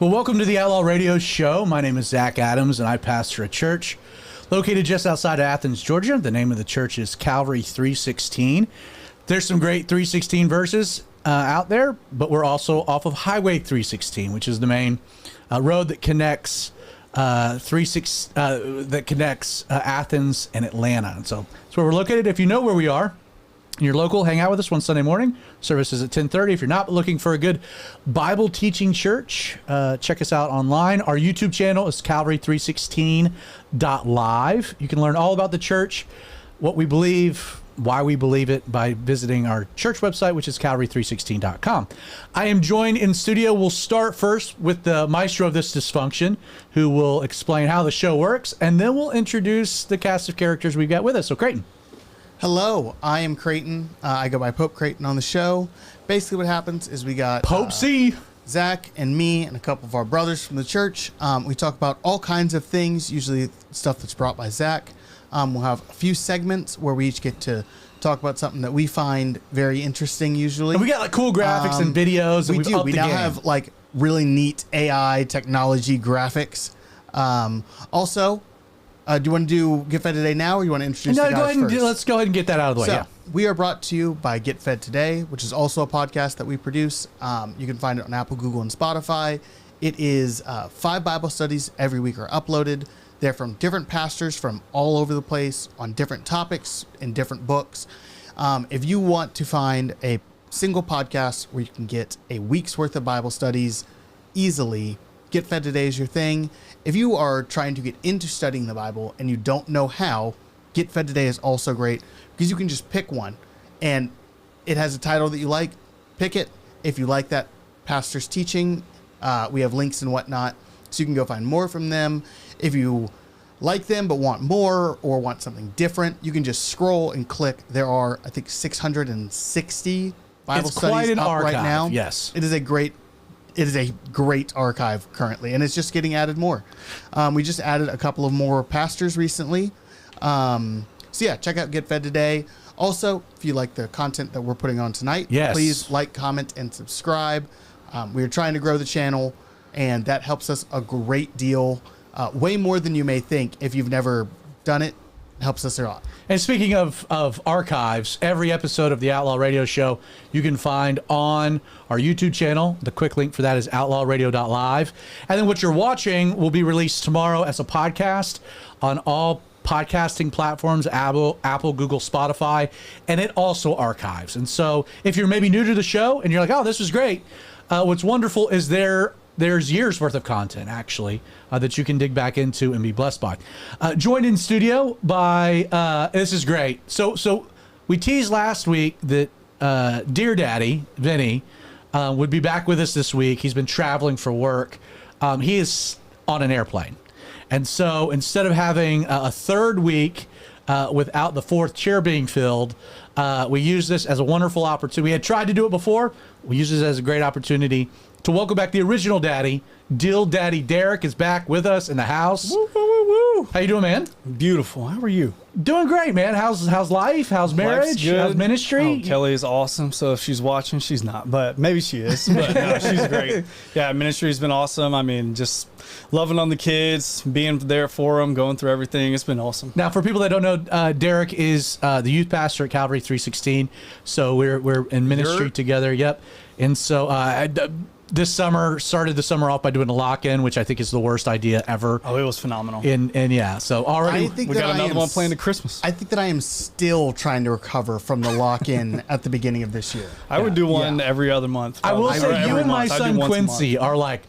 Well, welcome to the Outlaw Radio Show. My name is Zach Adams, and I pastor a church located just outside of Athens, Georgia. The name of the church is Calvary 316. There's some great 316 verses out there, but we're also off of Highway 316, which is the main road that connects Athens and Atlanta. And so that's where we're located. If you know where we are, and you're local, hang out with us one Sunday morning. Service is at 10:30. If you're not looking for a good Bible teaching church, check us out online. Our YouTube channel is calvary316.live. You can learn all about the church, what we believe, why we believe it, by visiting our church website, which is calvary316.com. I am joined in studio. We'll start first with the maestro of this dysfunction, who will explain how the show works, and then we'll introduce the cast of characters we've got with us. So, Creighton. Hello, I am Creighton. I go by Pope Creighton on the show. Basically what happens is we got Pope C. Zach and me and a couple of our brothers from the church. We talk about all kinds of things, usually stuff that's brought by Zach. We'll have a few segments where we each get to talk about something that we find very interesting usually. And we got like cool graphics and videos. And we do. We now have like really neat AI technology graphics. Also, do you want to do Get Fed Today now, or you want to introduce the guys first? Let's go ahead and get that out of the way. So, yeah. We are brought to you by Get Fed Today, which is also a podcast that we produce. You can find it on Apple, Google, and Spotify. It is 5 Bible studies every week are uploaded. They're from different pastors from all over the place on different topics in different books. If you want to find a single podcast where you can get a week's worth of Bible studies easily, Get Fed Today is your thing. If you are trying to get into studying the Bible and you don't know how, Get Fed Today is also great because you can just pick one and it has a title that you like. Pick it. If you like that pastor's teaching, we have links and whatnot, so you can go find more from them. If you like them but want more or want something different, you can just scroll and click. There are, I think, 660 Bible studies up right now. Yes. It is a great archive currently, and it's just getting added more. We just added a couple of more pastors recently. So yeah, check out Get Fed Today. Also, if you like the content that we're putting on tonight, please like, comment, and subscribe. We're trying to grow the channel, and that helps us a great deal, way more than you may think. If you've never done it, it helps us a lot. And speaking of archives, every episode of the Outlaw Radio Show you can find on our YouTube channel. The quick link for that is outlawradio.live. And then what you're watching will be released tomorrow as a podcast on all podcasting platforms, Apple, Google, Spotify, and it also archives. And so if you're maybe new to the show and you're like, oh, this was great, what's wonderful is there's years worth of content actually that you can dig back into and be blessed by. Joined in studio by this is great. So we teased last week that Dear Daddy Vinny would be back with us this week. He's been traveling for work. He is on an airplane, and so instead of having a third week without the fourth chair being filled, we use this as a wonderful opportunity. We had tried to do it before. We use this as a great opportunity to welcome back the original daddy. Dill Daddy Derek is back with us in the house. Woo, woo, woo, woo. How you doing, man? Beautiful. How are you? Doing great, man. How's life? How's marriage? How's ministry? Oh, Kelly is awesome. So if she's watching, she's not, but maybe she is. But no, she's great. Yeah, ministry's been awesome. I mean, just loving on the kids, being there for them, going through everything. It's been awesome. Now, for people that don't know, Derek is the youth pastor at Calvary 316. So we're in ministry together. Yep. And so started the summer off by doing a lock-in, which I think is the worst idea ever. Oh, it was phenomenal. And yeah, so already we got another one planned at Christmas. I think that I am still trying to recover from the lock-in at the beginning of this year. I would do one every other month. I will say you and my son Quincy are like,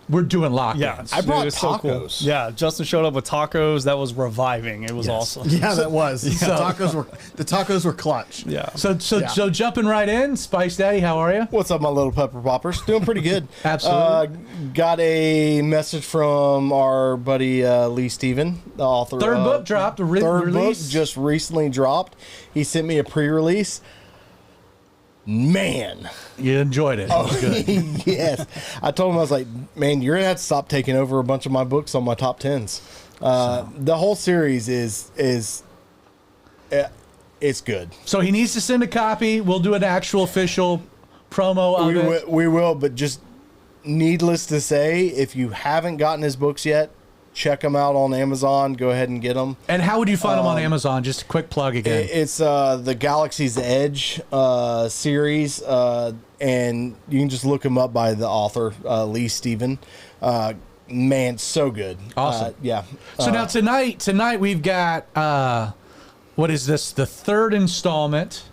we're doing lock-ins. Yeah, I brought tacos. So cool. Yeah, Justin showed up with tacos. That was reviving. It was awesome. Yeah, that was. The tacos were clutch. Yeah. So jumping right in, Spice Daddy, how are you? What's up, my little pepper poppers? Doing pretty good. Absolutely. Got a message from our buddy Lee Steven, the author. Third book dropped. Third book just recently dropped. He sent me a pre-release. Man, you enjoyed it. Oh, good. Yes. I told him, I was like, man, you're gonna have to stop taking over a bunch of my books on my top 10s. The whole series is it's good. So he needs to send a copy. We'll do an actual official promo of it. We will, but just needless to say, if you haven't gotten his books yet, check them out on Amazon. Go ahead and get them. And how would you find them on Amazon? Just a quick plug again. It's the Galaxy's Edge series, and you can just look him up by the author, Lee Stephen. Man, so good. Awesome. Yeah. So now tonight we've got, what is this? The third installment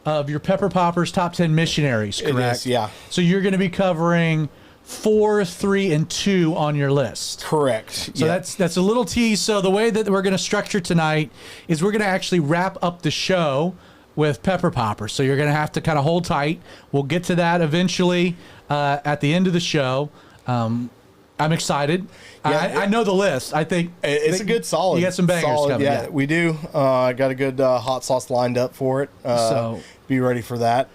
of your Pepper Poppers Top 10 Missionaries, correct? It is, yeah. So you're going to be covering 4, 3, and 2 on your list. Correct. So that's a little tease. So the way that we're going to structure tonight is we're going to actually wrap up the show with Pepper Poppers. So you're going to have to kind of hold tight. We'll get to that eventually at the end of the show. I'm excited. Yeah, I know the list. I think it's a good solid. You got some bangers coming. Yeah, we do. I got a good hot sauce lined up for it. So be ready for that.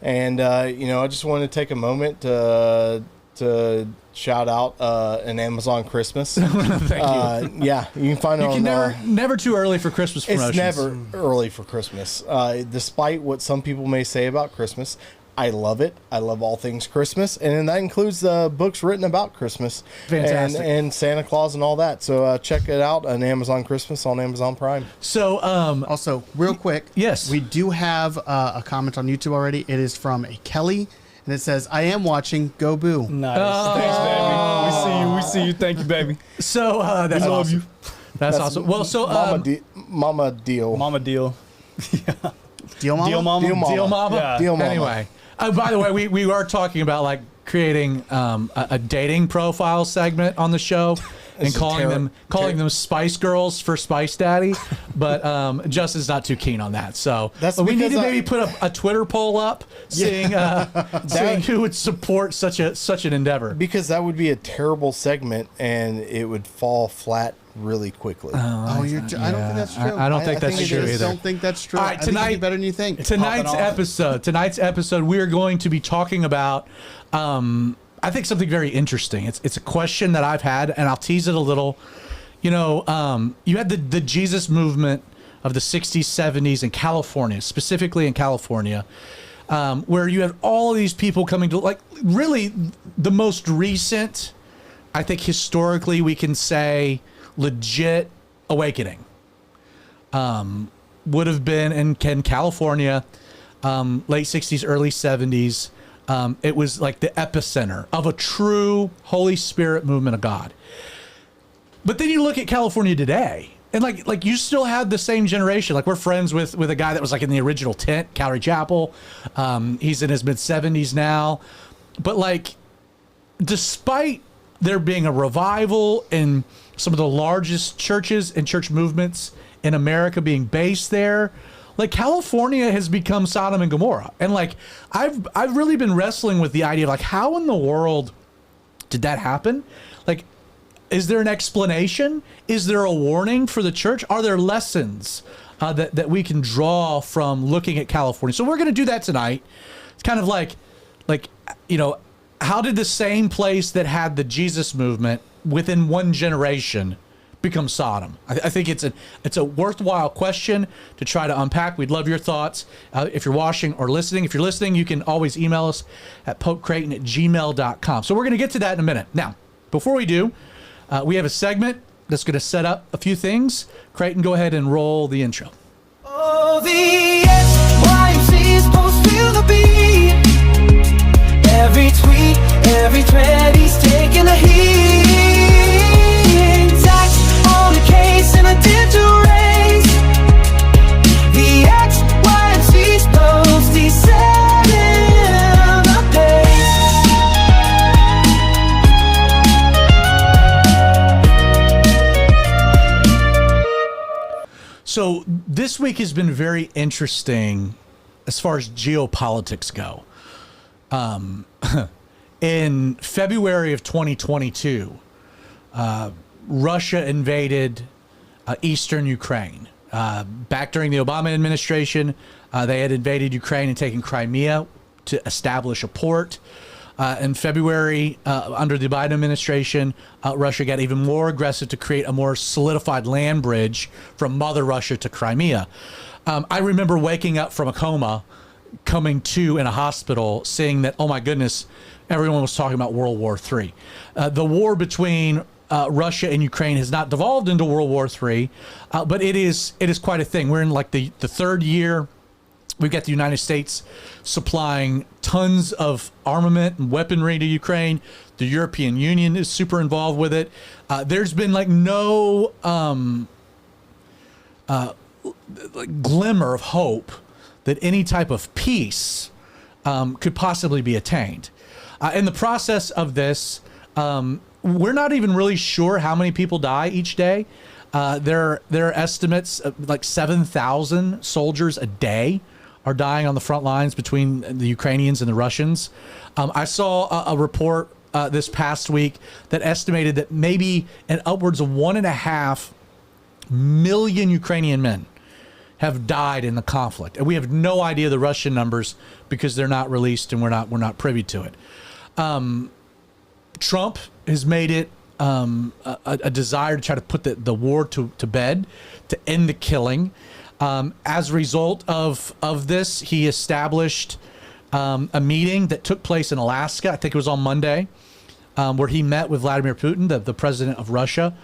And I just wanted to take a moment to shout out an Amazon Christmas. Thank you. Yeah, you can find it on. Never too early for Christmas promotions. It's never early for Christmas. Despite what some people may say about Christmas, I love it. I love all things Christmas, and that includes books written about Christmas, Fantastic. and Santa Claus and all that. So check it out, an Amazon Christmas on Amazon Prime. So Also, real quick, yes, we do have a comment on YouTube already. It is from a Kelly, and it says, "I am watching. Go Boo." Nice. Thanks, baby. We see you. Thank you, baby. So that's awesome. That's awesome. Well, so Mama Deal. Mama Deal. Deal Mama? Deal Mama. Deal Mama. Yeah. Deal Mama. Anyway, by the way, we are talking about like creating a dating profile segment on the show and calling them Spice Girls for Spice Daddy, but Justin's not too keen on that. So we need to maybe put a Twitter poll up, seeing who would support such an endeavor. Because that would be a terrible segment, and it would fall flat really quickly. I don't think that's true. I don't think that's true either. I don't think that's true. All right, I think tonight, it'd be better than you think. Tonight's episode, we are going to be talking about, I think, something very interesting. It's a question that I've had, and I'll tease it a little. You had the Jesus movement of the 60s, 70s in California, specifically in California, where you had all of these people coming to, like, really the most recent, I think historically we can say, legit awakening would have been in California, late 60s, early 70s. It was like the epicenter of a true Holy Spirit movement of God. But then you look at California today, and like you still have the same generation. Like, we're friends with a guy that was like in the original tent, Calvary Chapel. He's in his mid-70s now. But like, despite there being a revival in some of the largest churches and church movements in America being based there, like, California has become Sodom and Gomorrah. And like, I've really been wrestling with the idea of like, how in the world did that happen? Like, is there an explanation? Is there a warning for the church? Are there lessons that we can draw from looking at California? So we're going to do that tonight. It's kind of like, how did the same place that had the Jesus movement within one generation become Sodom? I think it's a worthwhile question to try to unpack. We'd love your thoughts. If you're watching or listening, if you're listening, you can always email us at popecreighton@gmail.com. So we're going to get to that in a minute. Now, before we do, we have a segment that's going to set up a few things. Creighton, go ahead and roll the intro. Oh, the YMC's post feel the beat. Every tweet, every thread, he's taking a heat. Tax on a case and a digital race. The YMC's post, he's setting the pace. So this week has been very interesting as far as geopolitics go. In February of 2022, Russia invaded eastern Ukraine. Back during the Obama administration, they had invaded Ukraine and taken Crimea to establish a port. In February, under the Biden administration, Russia got even more aggressive to create a more solidified land bridge from Mother Russia to Crimea. I remember waking up from a coma coming to in a hospital saying that, oh my goodness, everyone was talking about World War III. The war between Russia and Ukraine has not devolved into World War III, but it is quite a thing. We're in like the third year. We've got the United States supplying tons of armament and weaponry to Ukraine. The European Union is super involved with it. There's been like no glimmer of hope that any type of peace could possibly be attained. In the process of this, we're not even really sure how many people die each day. There are estimates of like 7,000 soldiers a day are dying on the front lines between the Ukrainians and the Russians. I saw a report this past week that estimated that maybe an upwards of 1.5 million Ukrainian men have died in the conflict, and we have no idea the Russian numbers because they're not released and we're not privy to it. Trump has made it a desire to try to put the war to bed, to end the killing. As a result of this, he established a meeting that took place in Alaska. I think it was on Monday, where he met with Vladimir Putin, the president of Russia,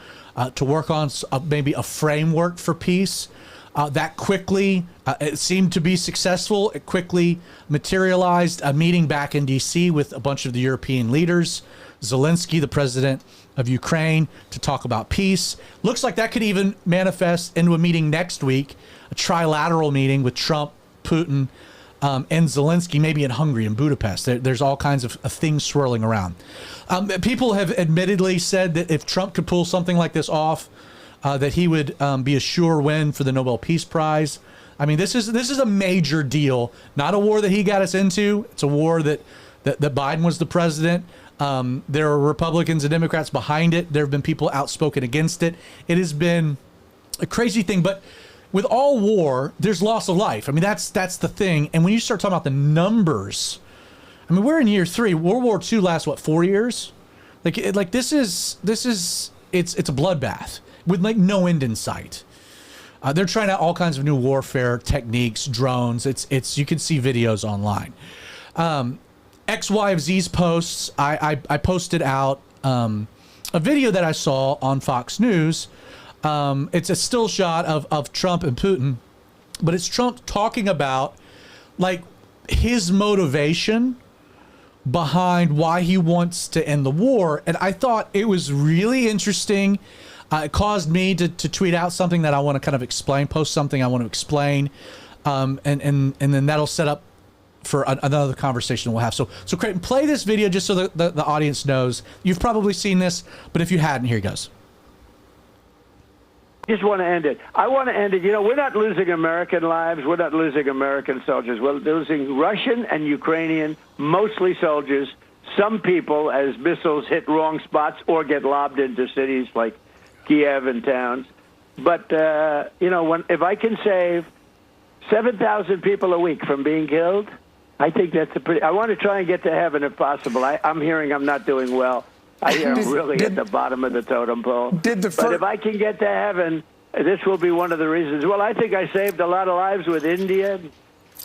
to work on maybe a framework for peace. That quickly, it seemed to be successful. It quickly materialized a meeting back in D.C. with a bunch of the European leaders, Zelensky, the president of Ukraine, to talk about peace. Looks like that could even manifest into a meeting next week, a trilateral meeting with Trump, Putin, and Zelensky, maybe in Hungary, in Budapest. There's all kinds of things swirling around. People have admittedly said that if Trump could pull something like this off, that he would be a sure win for the Nobel Peace Prize. I mean, this is a major deal. Not a war that he got us into. It's a war that Biden was the president. There are Republicans and Democrats behind it. There have been people outspoken against it. It has been a crazy thing. But with all war, there's loss of life. I mean, that's the thing. And when you start talking about the numbers, I mean, we're in year 3. World War II lasts, 4 years? This is it's a bloodbath with no end in sight. They're trying out all kinds of new warfare techniques, drones. It's you can see videos online. XYZ's posts. I posted out a video that I saw on Fox News. It's a still shot of Trump and Putin, but it's Trump talking about his motivation behind why he wants to end the war, and I thought it was really interesting. It caused me to tweet out something that I want to kind of explain, post something I want to explain, and then that'll set up for another conversation we'll have. So Creighton, play this video just so the audience knows. You've probably seen this, but if you hadn't, here it goes. Just want to end it. I want to end it. We're not losing American lives. We're not losing American soldiers. We're losing Russian and Ukrainian, mostly soldiers. Some people, as missiles hit wrong spots or get lobbed into cities like Kiev and towns. But, if I can save 7,000 people a week from being killed, I think that's I want to try and get to heaven if possible. I'm hearing I'm not doing well. I hear I'm really at the bottom of the totem pole. But if I can get to heaven, this will be one of the reasons. Well, I think I saved a lot of lives with India,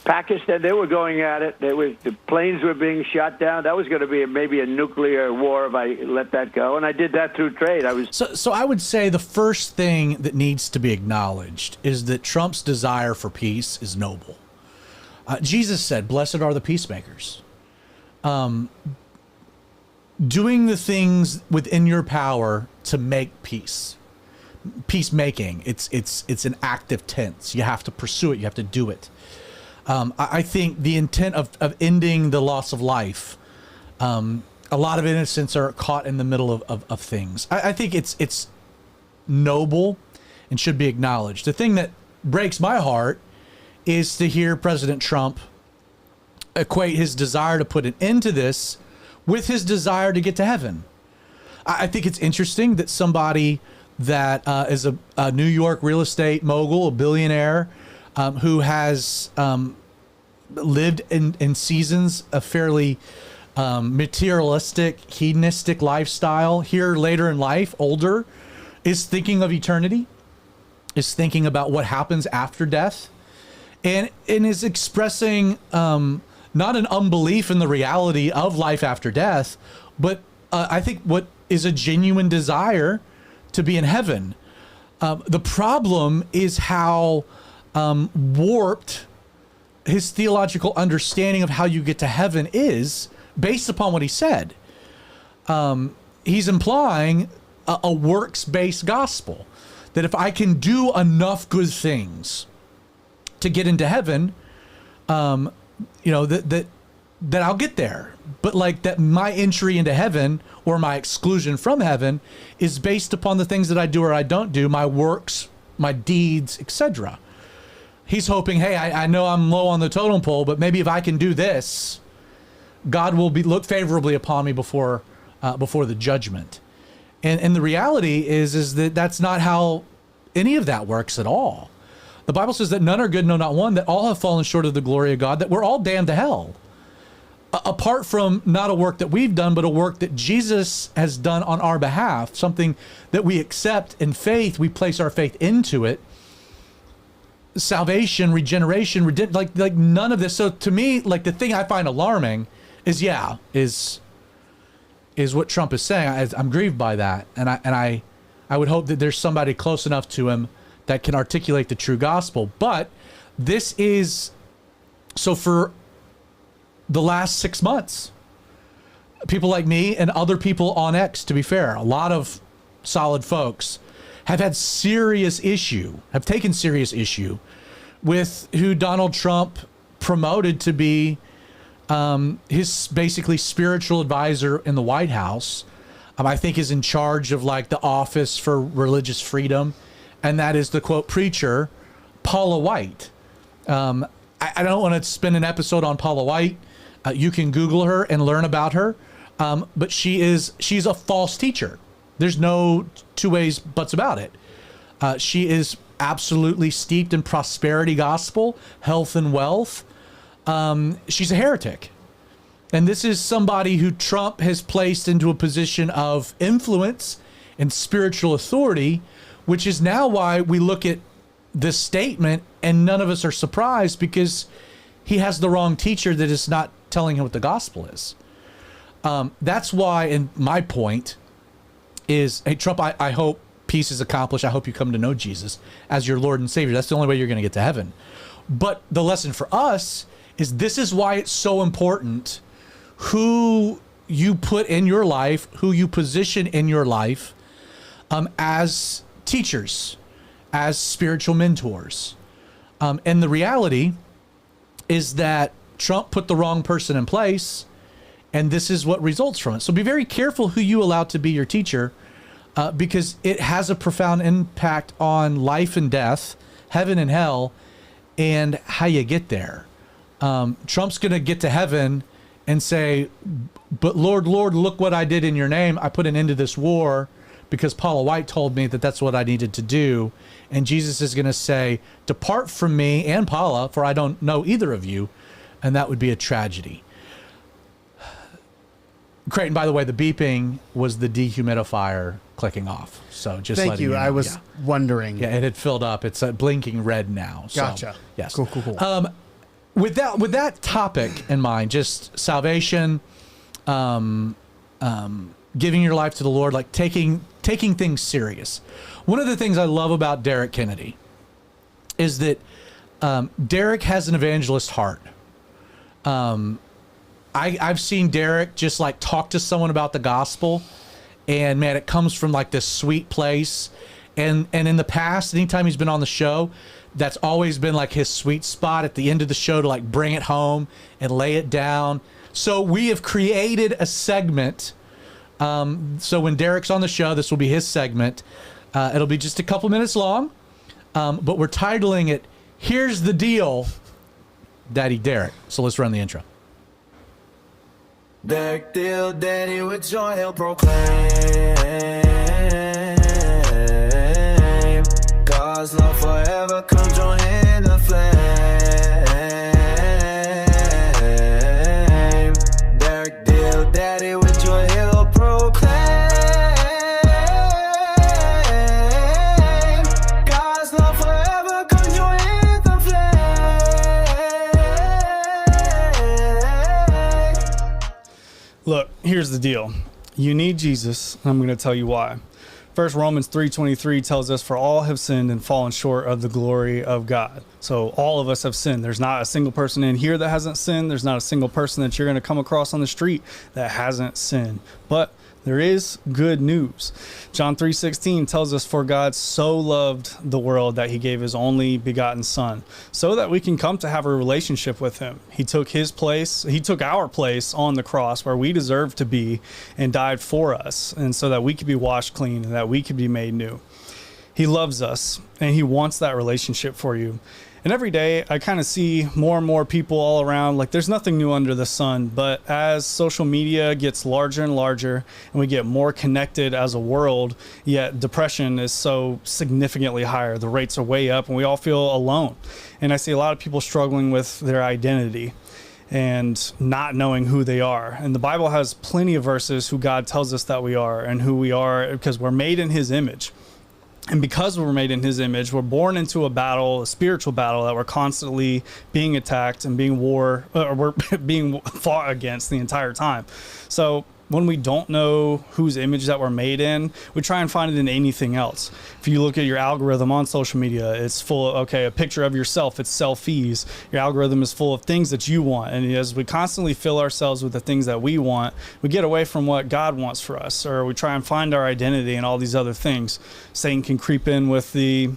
Pakistan. They were going at it. The planes were being shot down. That was going to be maybe a nuclear war if I let that go. And I did that through trade. So I would say the first thing that needs to be acknowledged is that Trump's desire for peace is noble. Jesus said, "Blessed are the peacemakers." Doing the things within your power to make peace. Peacemaking, it's an active tense. You have to pursue it. You have to do it. I think the intent of ending the loss of life, a lot of innocents are caught in the middle of things. I think it's noble and should be acknowledged. The thing that breaks my heart is to hear President Trump equate his desire to put an end to this with his desire to get to heaven. I think it's interesting that somebody that is a New York real estate mogul, a billionaire, who has lived in seasons of fairly materialistic, hedonistic lifestyle, here later in life, older, is thinking of eternity, is thinking about what happens after death. and is expressing not an unbelief in the reality of life after death, but I think what is a genuine desire to be in heaven. The problem is how warped his theological understanding of how you get to heaven is based upon what he said. He's implying a works-based gospel, that if I can do enough good things to get into heaven, that I'll get there. But like that my entry into heaven or my exclusion from heaven is based upon the things that I do or I don't do, my works, my deeds, etc. He's hoping, hey, I know I'm low on the totem pole, but maybe if I can do this, God will look favorably upon me before the judgment. And the reality is that that's not how any of that works at all. The Bible says that none are good, no, not one, that all have fallen short of the glory of God, that we're all damned to hell. Apart from not a work that we've done, but a work that Jesus has done on our behalf, something that we accept in faith, we place our faith into it. Salvation, regeneration, like none of this. So to me, like the thing I find alarming is what Trump is saying. I'm grieved by that, and I would hope that there's somebody close enough to him that can articulate the true gospel. But this is so for the last 6 months, people like me and other people on X, to be fair, a lot of solid folks have taken serious issue with who Donald Trump promoted to be his basically spiritual advisor in the White House. I think is in charge of like the Office for Religious Freedom, and that is the quote preacher, Paula White. I don't want to spend an episode on Paula White. You can Google her and learn about her, but she's a false teacher. There's no two ways buts about it. She is absolutely steeped in prosperity gospel, health and wealth. She's a heretic. And this is somebody who Trump has placed into a position of influence and spiritual authority, which is now why we look at this statement and none of us are surprised, because he has the wrong teacher that is not telling him what the gospel is. That's why, and my point is, hey, Trump, I hope peace is accomplished. I hope you come to know Jesus as your Lord and Savior. That's the only way you're going to get to heaven. But the lesson for us is this is why it's so important who you put in your life, who you position in your life as teachers, as spiritual mentors. And the reality is that Trump put the wrong person in place, and this is what results from it. So be very careful who you allow to be your teacher, because it has a profound impact on life and death, heaven and hell, and how you get there. Trump's going to get to heaven and say, but Lord, look what I did in your name. I put an end to this war because Paula White told me that that's what I needed to do. And Jesus is going to say, depart from me and Paula, for I don't know either of you. And that would be a tragedy. Creighton, by the way, the beeping was the dehumidifier clicking off. So just Thank you. know. I was wondering. Yeah, it had filled up. It's blinking red now. So, Gotcha. Yes. Cool. With that topic in mind, just salvation, giving your life to the Lord, like taking things serious. One of the things I love about Derek Kennedy is that Derek has an evangelist heart. I've seen Derek just like talk to someone about the gospel, and man, it comes from like this sweet place. And in the past, anytime he's been on the show, that's always been like his sweet spot at the end of the show to like bring it home and lay it down. So we have created a segment. So when Derek's on the show, this will be his segment. It'll be just a couple minutes long, but we're titling it, Here's the Deal, Daddy Derek. So let's run the intro. Derek Deal, Daddy, with joy he'll proclaim God's love forever, come join in the flame. Derek Deal, Daddy, with joy he'll proclaim God's love forever, come join in the flame. here's the deal. You need Jesus, and I'm going to tell you why. First, Romans 3:23 tells us, for all have sinned and fallen short of the glory of God. So all of us have sinned. There's not a single person in here that hasn't sinned. There's not a single person that you're going to come across on the street that hasn't sinned. But there is good news. John 3:16 tells us, for God so loved the world that he gave his only begotten son, so that we can come to have a relationship with him. He took our place on the cross where we deserve to be and died for us, and so that we could be washed clean and that we could be made new. He loves us and he wants that relationship for you. And every day I kind of see more and more people all around, like there's nothing new under the sun, but as social media gets larger and larger and we get more connected as a world, yet depression is so significantly higher. The rates are way up and we all feel alone. And I see a lot of people struggling with their identity and not knowing who they are. And the Bible has plenty of verses who God tells us that we are and who we are because we're made in his image. And because we're made in his image, we're born into a battle, a spiritual battle that we're constantly being attacked and we're being fought against the entire time. So when we don't know whose image that we're made in, we try and find it in anything else. If you look at your algorithm on social media, it's full of, a picture of yourself, it's selfies. Your algorithm is full of things that you want. And as we constantly fill ourselves with the things that we want, we get away from what God wants for us, or we try and find our identity in all these other things. Satan can creep in with the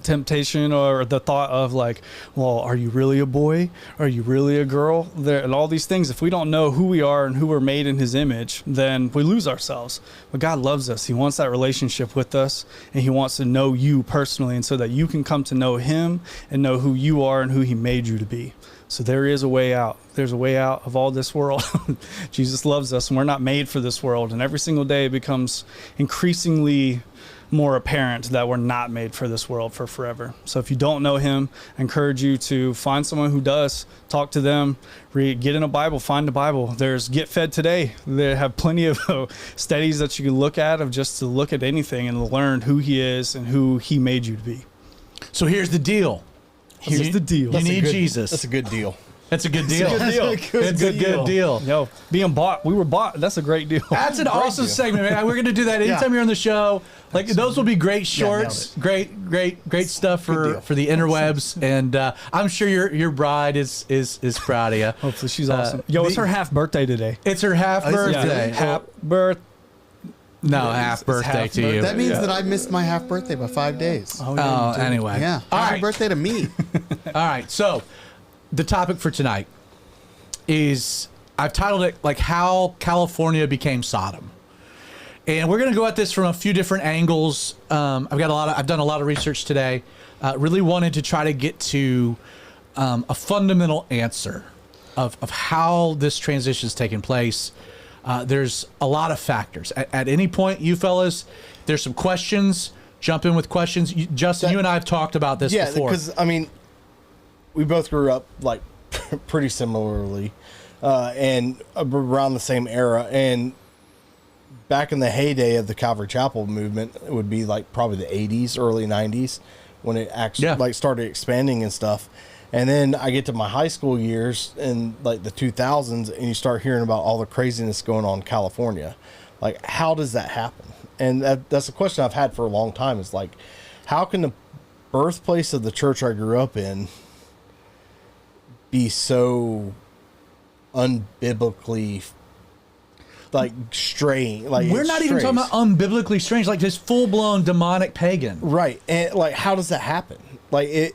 temptation or the thought of like, well, are you really a boy? Are you really a girl? And all these things, if we don't know who we are and who we're made in his image, then we lose ourselves. But God loves us. He wants that relationship with us, and he wants to know you personally, and so that you can come to know him and know who you are and who he made you to be. So there is a way out. There's a way out of all this world. Jesus loves us, and we're not made for this world. And every single day it becomes increasingly more apparent that we're not made for this world for forever. So if you don't know him, I encourage you to find someone who does, talk to them, get in a Bible, find the Bible. There's Get Fed Today. They have plenty of studies that you can look at of just to look at anything and learn who he is and who he made you to be. So here's the deal. You need Jesus. That's a good deal. That's a good deal. It's a good deal. Yo, being bought, we were bought. That's a great deal. That's an awesome segment, man. We're going to do that anytime you're on the show. Like those will be great shorts, great stuff for the interwebs, and I'm sure your bride is proud of you. Hopefully she's awesome. Yo, it's her half birthday today. It's her half birthday. Half birth. No, half birthday to you. That means that I missed my half birthday by 5 days. Oh, anyway. Yeah. Happy birthday to me. All right. So the topic for tonight is, I've titled it like how California became Sodom. And we're going to go at this from a few different angles. I've done a lot of research today. Really wanted to try to get to a fundamental answer of how this transition is taking place. There's a lot of factors. At any point, you fellas, there's some questions. Jump in with questions. Justin, you and I have talked about this before. Yeah, because, we both grew up, like, pretty similarly and around the same era. And back in the heyday of the Calvary Chapel movement, it would be, like, probably the 80s, early 90s, when it actually, started expanding and stuff. And then I get to my high school years in like the 2000s, and you start hearing about all the craziness going on in California. Like, how does that happen? And that's a question I've had for a long time. Is like, how can the birthplace of the church I grew up in be so unbiblically like straying? Like, we're not even talking about unbiblically strange, like just full blown demonic pagan. Right. And like, how does that happen? Like,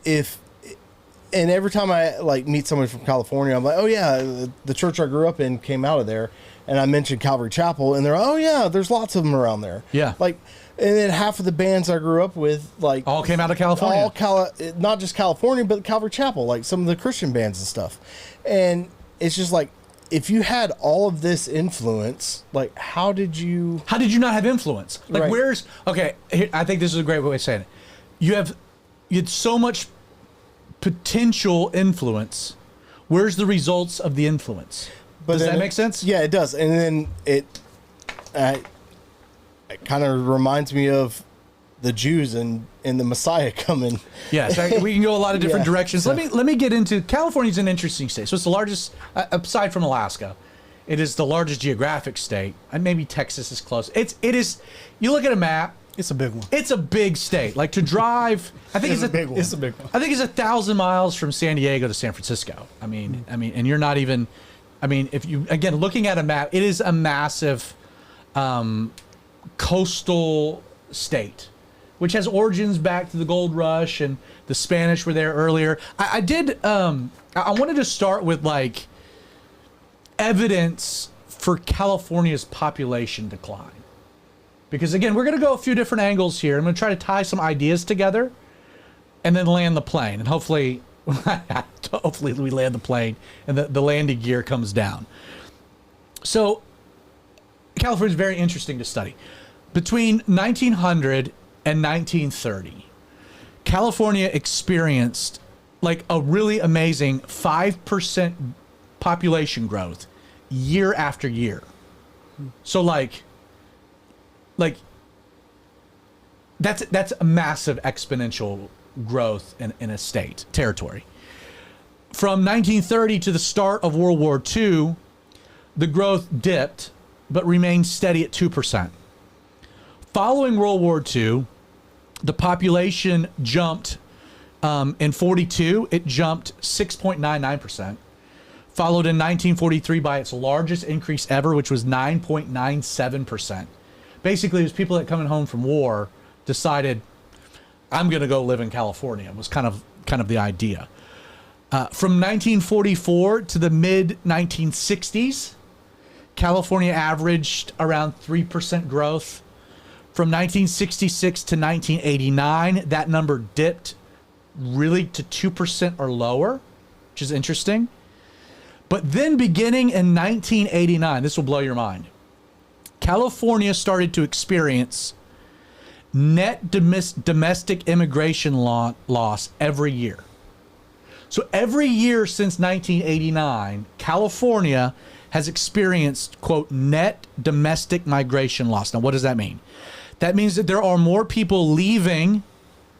and every time I like meet someone from California, I'm like, oh yeah, the church I grew up in came out of there. And I mentioned Calvary Chapel, and they're, oh yeah, there's lots of them around there. Yeah. Like, and then half of the bands I grew up with, like, all came out of California. Not just California, but Calvary Chapel, like some of the Christian bands and stuff. And it's just like, if you had all of this influence, like, how did you not have influence? Like, Right. I think this is a great way of saying it. You had so much potential influence. Where's the results of the influence? Does that make sense? Yeah, it does. And then it kind of reminds me of the Jews and the Messiah coming. Yes, we can go a lot of different Yeah. directions. Let me get into California's an interesting state. So it's the largest, aside from Alaska, It is the largest geographic state, and maybe Texas is close. It is. You look at a map. It's a big one. It's a big state. Like to drive, I think it's a big one. It's a big one. I think it's 1,000 miles from San Diego to San Francisco. I mean, and you're not even. I mean, if you again looking at a map, it is a massive coastal state, which has origins back to the gold rush, and the Spanish were there earlier. I wanted to start with like evidence for California's population decline, because again, we're going to go a few different angles here. I'm going to try to tie some ideas together, and then land the plane, and hopefully we land the plane and the landing gear comes down. So California is very interesting to study. Between 1900 and 1930, California experienced like a really amazing 5% population growth year after year. So like that's a massive exponential growth in a state territory. From 1930 to the start of World War II, the growth dipped but remained steady at 2%. Following World War II, the population jumped in 42, it jumped 6.99%, followed in 1943 by its largest increase ever, which was 9.97%. Basically, it was people that coming home from war decided, I'm going to go live in California, was kind of the idea. From 1944 to the mid-1960s, California averaged around 3% growth. From 1966 to 1989, that number dipped really to 2% or lower, which is interesting. But then beginning in 1989, this will blow your mind, California started to experience net domestic immigration loss every year. So every year since 1989, California has experienced, quote, net domestic migration loss. Now, what does that mean? That means that there are more people leaving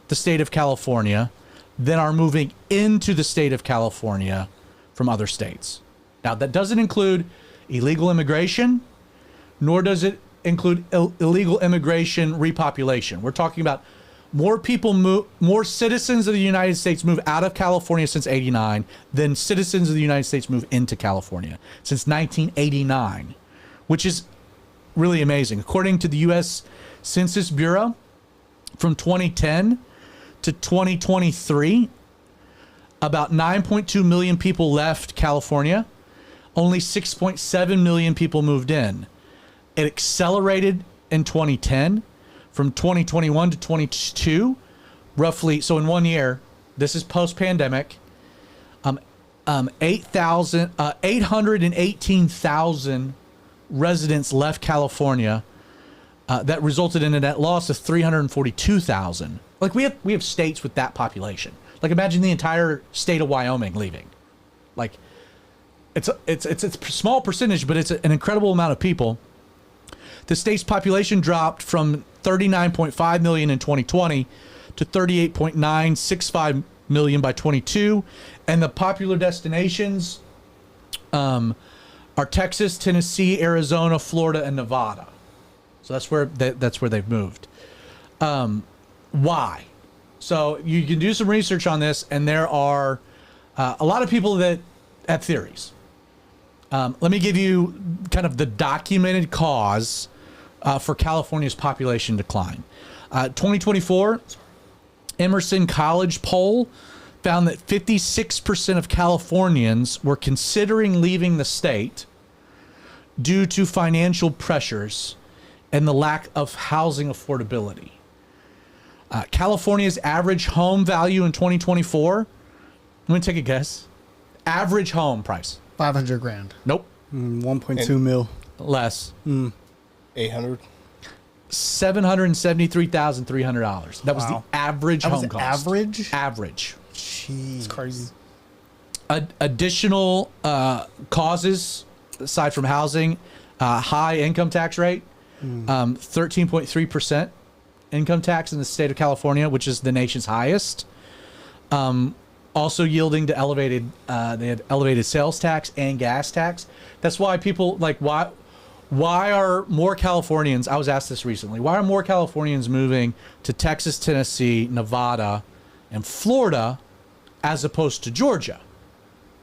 the state of California than are moving into the state of California from other states. Now, that doesn't include illegal immigration, nor does it include illegal immigration repopulation. We're talking about more citizens of the United States move out of California since 89 than citizens of the United States move into California since 1989, which is really amazing. According to the U.S. Census Bureau, from 2010 to 2023, about 9.2 million people left California. Only 6.7 million people moved in. It accelerated in 2010. From 2021 to 22, roughly, so in 1 year, this is post-pandemic, 818,000 residents left California. That resulted in a net loss of 342,000. Like we have states with that population. Like imagine the entire state of Wyoming leaving. Like it's a small percentage, but it's an incredible amount of people. The state's population dropped from 39.5 million in 2020 to 38.965 million by 22, and the popular destinations are Texas, Tennessee, Arizona, Florida, and Nevada. So that's where they've moved. Why? So you can do some research on this, and there are a lot of people that have theories. Let me give you kind of the documented cause for California's population decline. 2024 Emerson College poll found that 56% of Californians were considering leaving the state due to financial pressures and the lack of housing affordability. California's average home value in 2024, I'm going to take a guess. Average home price. $500,000. Nope. 1.2 mil. Less. 800. $773,300. That was the average home cost. Average? Average. Jeez. It's crazy. Additional causes aside from housing, high income tax rate, 13.3% income tax in the state of California, which is the nation's highest. also yielding to they had elevated sales tax and gas tax. That's why people like why are more Californians, I was asked this recently, why are more Californians moving to Texas, Tennessee, Nevada, and Florida as opposed to Georgia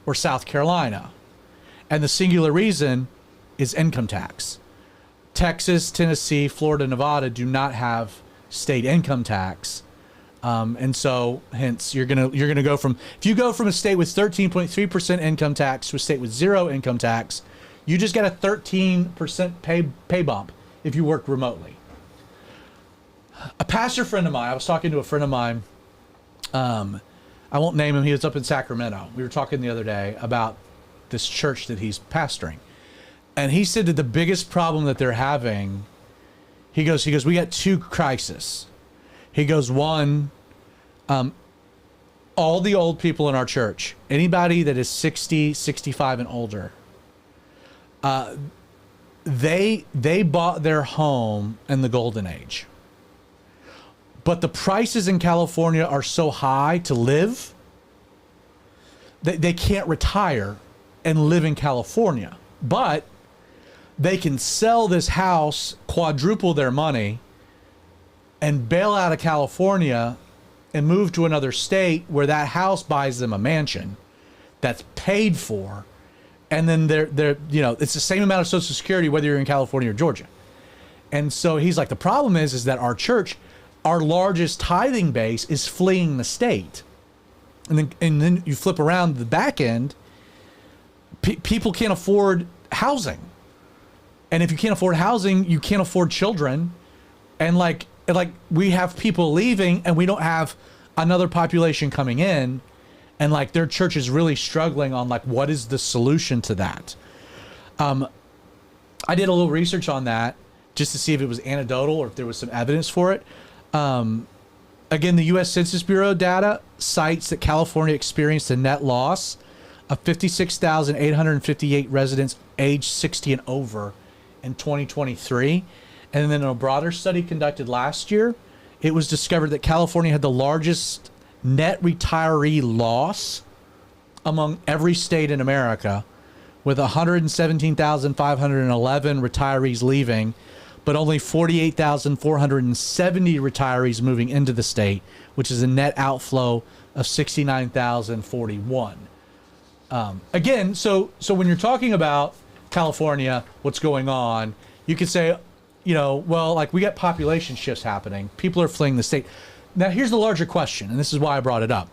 or South Carolina? And the singular reason is income tax. Texas, Tennessee, Florida, Nevada do not have state income tax. And so hence you're gonna go from, if you go from a state with 13.3% income tax to a state with 0 income tax, you just get a 13% pay bump if you work remotely. A pastor friend of mine, I was talking to a friend of mine, I won't name him, he was up in Sacramento. We were talking the other day about this church that he's pastoring. And he said that the biggest problem that they're having, he goes, we got 2 crises. He goes, one, all the old people in our church, anybody that is 60, 65 and older, they bought their home in the golden age. But the prices in California are so high to live that they can't retire and live in California. But they can sell this house, quadruple their money, and bail out of California and move to another state where that house buys them a mansion that's paid for. And then they're it's the same amount of Social Security whether you're in California or Georgia. And so he's like, the problem is that our church, our largest tithing base is fleeing the state. And then you flip around the back end, people can't afford housing. And if you can't afford housing, you can't afford children. And like we have people leaving and we don't have another population coming in. And like their church is really struggling on like, what is the solution to that? I did a little research on that just to see if it was anecdotal or if there was some evidence for it. Again, the U.S. Census Bureau data cites that California experienced a net loss of 56,858 residents aged 60 and over in 2023. And then in a broader study conducted last year, it was discovered that California had the largest net retiree loss among every state in America, with 117,511 retirees leaving, but only 48,470 retirees moving into the state, which is a net outflow of 69,041. Again, so when you're talking about California, what's going on, you could say, well, like we got population shifts happening. People are fleeing the state. Now, here's the larger question, and this is why I brought it up.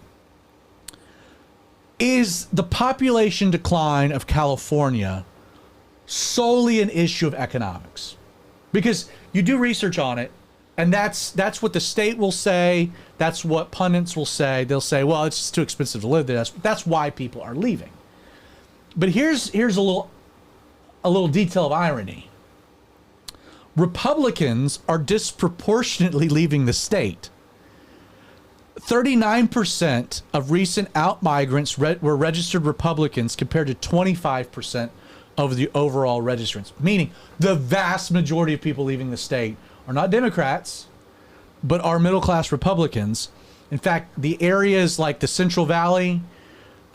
Is the population decline of California solely an issue of economics? Because you do research on it, and that's what the state will say. That's what pundits will say. They'll say, well, it's just too expensive to live there. That's why people are leaving. But here's a little detail of irony. Republicans are disproportionately leaving the state. 39% of recent out-migrants were registered Republicans compared to 25% of the overall registrants, meaning the vast majority of people leaving the state are not Democrats, but are middle-class Republicans. In fact, the areas like the Central Valley,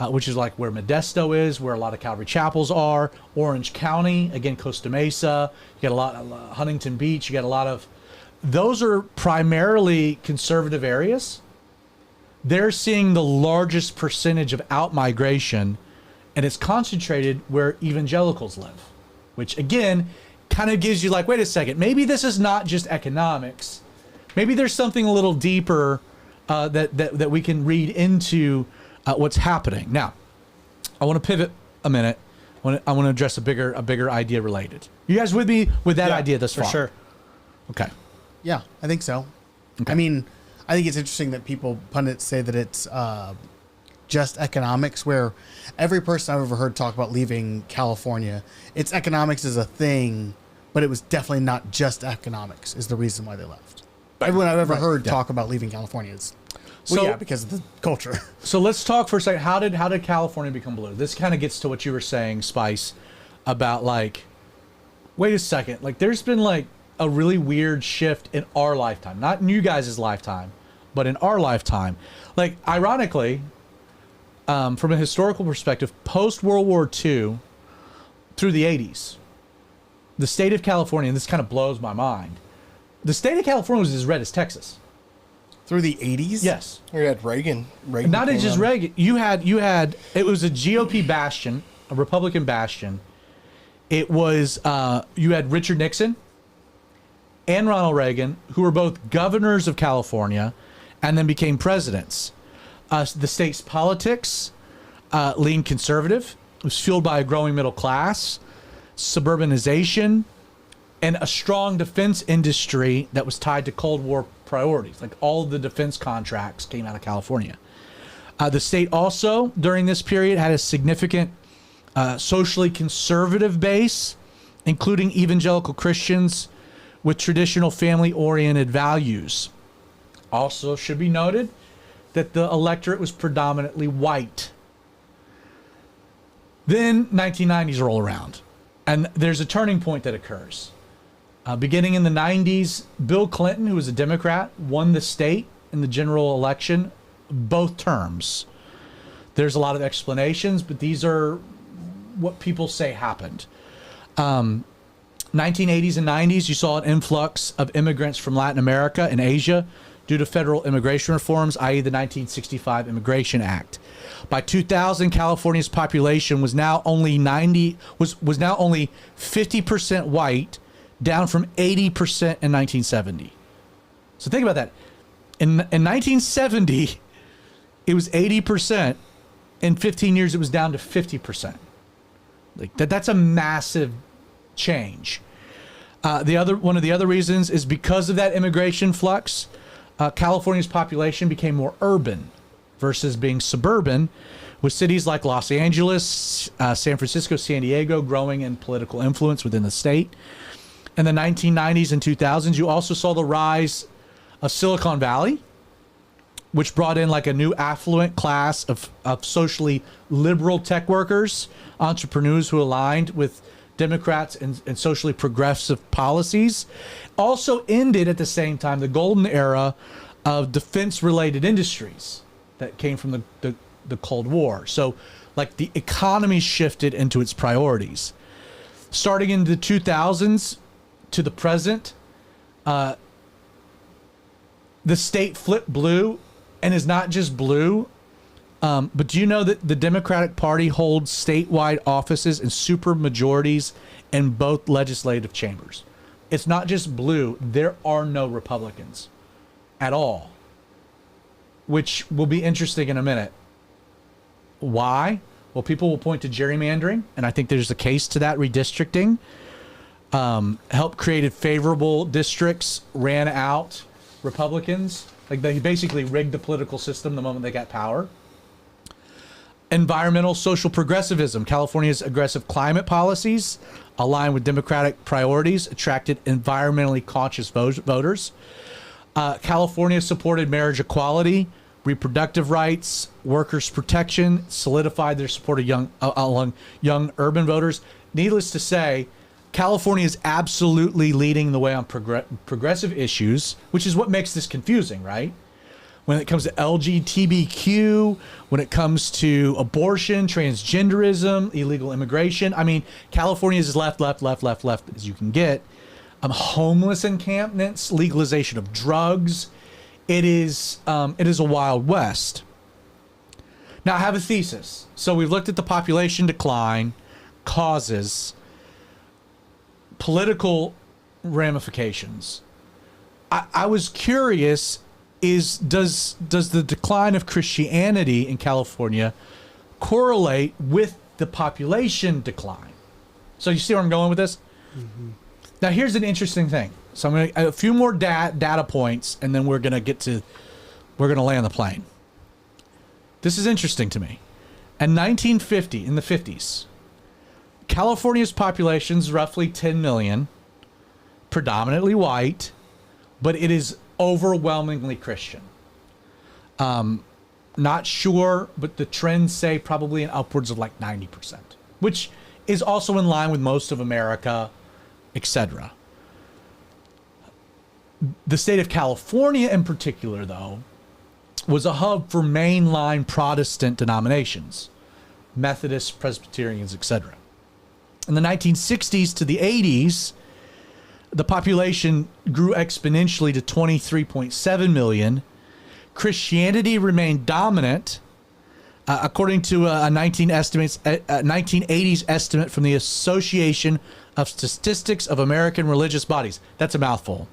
which is like where Modesto is, where a lot of Calvary chapels are, Orange County, again, Costa Mesa, you got a lot of Huntington Beach, you got a lot of, those are primarily conservative areas. They're seeing the largest percentage of out-migration, and it's concentrated where evangelicals live, which again, kind of gives you like, wait a second, maybe this is not just economics. Maybe there's something a little deeper that we can read into what's happening. Now, I want to pivot a minute. I want to address a bigger idea related. You guys with me with that idea thus far? For sure. Okay. Yeah, I think so. Okay. I mean, I think it's interesting that pundits say that it's just economics, where every person I've ever heard talk about leaving California, it's economics is a thing, but it was definitely not just economics is the reason why they left. Everyone I've ever heard talk about leaving California is, because of the culture. So let's talk for a second. How did California become blue? This kind of gets to what you were saying, Spice, about like, wait a second, like there's been like a really weird shift in our lifetime, not in you guys' lifetime, but in our lifetime. Like, ironically, from a historical perspective, post-World War II through the 80s, the state of California, and this kind of blows my mind, the state of California was as red as Texas. Through the 80s? Yes. We had Reagan. Not came just on. Reagan. You had it was a GOP bastion, a Republican bastion. It was you had Richard Nixon and Ronald Reagan, who were both governors of California and then became presidents. The state's politics leaned conservative. It was fueled by a growing middle class, suburbanization, and a strong defense industry that was tied to Cold War priorities. Like all of the defense contracts came out of California. The state also, during this period, had a significant socially conservative base, including evangelical Christians with traditional family-oriented values. Also should be noted that the electorate was predominantly white. Then 1990s roll around, and there's a turning point that occurs. Beginning in the 90s, Bill Clinton, who was a Democrat, won the state in the general election both terms. There's a lot of explanations, but these are what people say happened. 1980s and 90s, you saw an influx of immigrants from Latin America and Asia due to federal immigration reforms, i.e. the 1965 Immigration Act. By 2000, California's population was now only 50% white, down from 80% in 1970. So think about that. In 1970, it was 80%. In 15 years, it was down to 50%. Like that's a massive change. One of the other reasons is because of that immigration flux, California's population became more urban versus being suburban, with cities like Los Angeles, San Francisco, San Diego growing in political influence within the state. In the 1990s and 2000s, you also saw the rise of Silicon Valley, which brought in like a new affluent class of socially liberal tech workers, entrepreneurs who aligned with Democrats and socially progressive policies. Also ended at the same time the golden era of defense-related industries that came from the Cold War. So like the economy shifted into its priorities. Starting in the 2000s to the present, the state flipped blue, and is not just blue, but do you know that the Democratic Party holds statewide offices and super majorities in both legislative chambers? It's not just blue. There are no Republicans at all, which will be interesting in a minute. Why? Well, people will point to gerrymandering, and I think there's a case to that. Redistricting helped created favorable districts, ran out Republicans. Like they basically rigged the political system the moment they got power. Environmental social progressivism. California's aggressive climate policies, aligned with Democratic priorities, attracted environmentally conscious voters. California supported marriage equality, reproductive rights, workers' protection, solidified their support of among young urban voters. Needless to say, California is absolutely leading the way on progressive issues, which is what makes this confusing, right? When it comes to LGBTQ, when it comes to abortion, transgenderism, illegal immigration. I mean, California is as left as you can get. Homeless encampments, legalization of drugs. It is a wild west. Now, I have a thesis. So we've looked at the population decline, causes, political ramifications. I was curious, does the decline of Christianity in California correlate with the population decline? So you see where I'm going with this? Mm-hmm. Now here's an interesting thing. So I'm going to a few more data points, and then we're going to land the plane. This is interesting to me. In 1950, in the 50s, California's population is roughly 10 million, predominantly white, but it is overwhelmingly Christian. Not sure, but the trends say probably in upwards of like 90%, which is also in line with most of America, etc. The state of California in particular, though, was a hub for mainline Protestant denominations, Methodists, Presbyterians, etc. In the 1960s to the 80s, the population grew exponentially to 23.7 million. Christianity remained dominant, according to a 1980s estimate from the Association of Statistics of American Religious Bodies. That's a mouthful.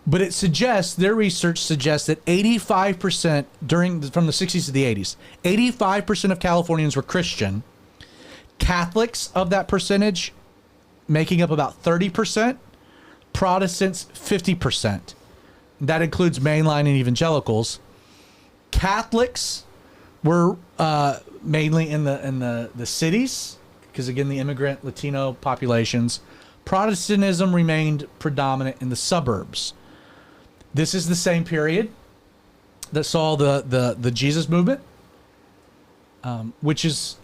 But it suggests, their research suggests that 85% from the 60s to the 80s, 85% of Californians were Christian. Catholics of that percentage making up about 30%, Protestants 50%. That includes mainline and evangelicals. Catholics were mainly in the cities, because again, the immigrant Latino populations. Protestantism remained predominant in the suburbs. This is the same period that saw the Jesus movement, which is,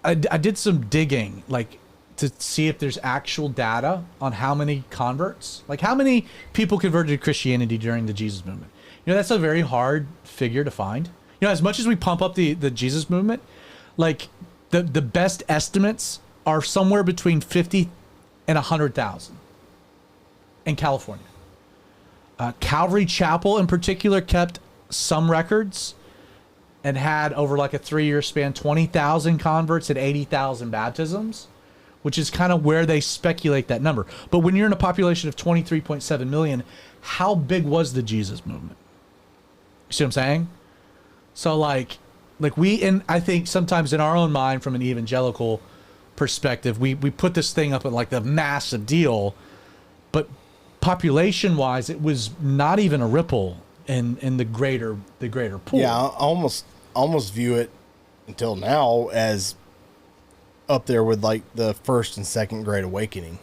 I did some digging, like, to see if there's actual data on how many converts, like how many people converted to Christianity during the Jesus movement. You know, that's a very hard figure to find. You know, as much as we pump up the Jesus movement, like the best estimates are somewhere between 50 and 100,000 in California. Calvary Chapel in particular kept some records and had, over like a 3-year span, 20,000 converts and 80,000 baptisms, which is kind of where they speculate that number. But when you're in a population of 23.7 million, how big was the Jesus movement? You see what I'm saying? So like I think sometimes in our own mind, from an evangelical perspective, we put this thing up at like the massive deal, but population wise, it was not even a ripple in the greater pool. Yeah, I almost view it until now as up there with like the first and second Great Awakening,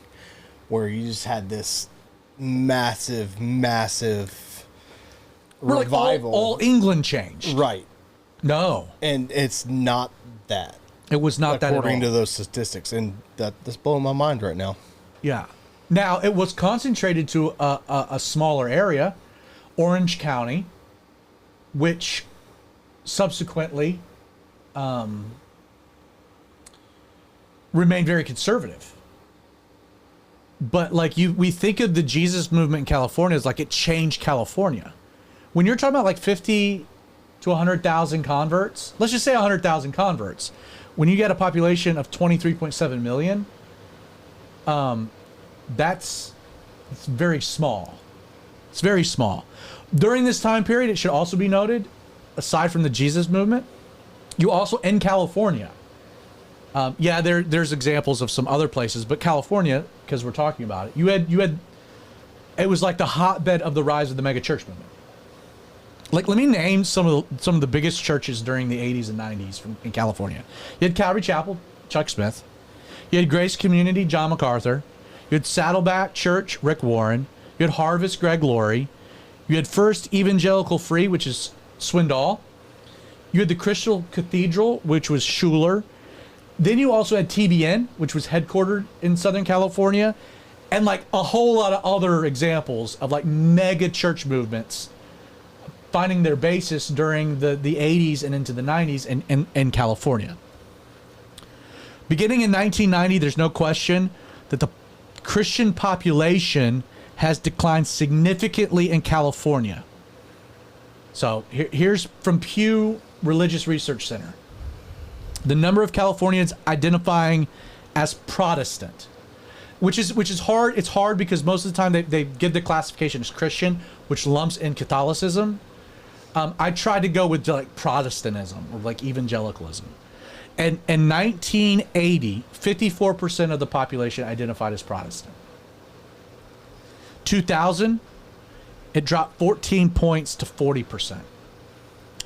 where you just had this massive revival. Like all England changed. Right. No. And it's not that. It was not that at all. According to those statistics. And that's blowing my mind right now. Yeah. Now, it was concentrated to a smaller area, Orange County, which subsequently remained very conservative. But like we think of the Jesus movement in California as like it changed California. When you're talking about like 50 to 100,000 converts, let's just say 100,000 converts, when you get a population of 23.7 million, it's very small. It's very small. During this time period, it should also be noted, aside from the Jesus movement, you also, in California, there's examples of some other places, but California, because we're talking about it, you had, it was like the hotbed of the rise of the mega church movement. Like, let me name some of the biggest churches during the 80s and 90s in California. You had Calvary Chapel, Chuck Smith. You had Grace Community, John MacArthur. You had Saddleback Church, Rick Warren. You had Harvest, Greg Laurie. You had First Evangelical Free, which is Swindoll. You had the Crystal Cathedral, which was Schuler. Then you also had TBN, which was headquartered in Southern California. And like a whole lot of other examples of like mega church movements finding their basis during the 80s and into the 90s in California. Beginning in 1990, there's no question that the Christian population has declined significantly in California. So here's from Pew Religious Research Center. The number of Californians identifying as Protestant, which is hard. It's hard because most of the time they give the classification as Christian, which lumps in Catholicism. I tried to go with like Protestantism or like evangelicalism. And in 1980, 54% of the population identified as Protestant. 2000, it dropped 14 points to 40%.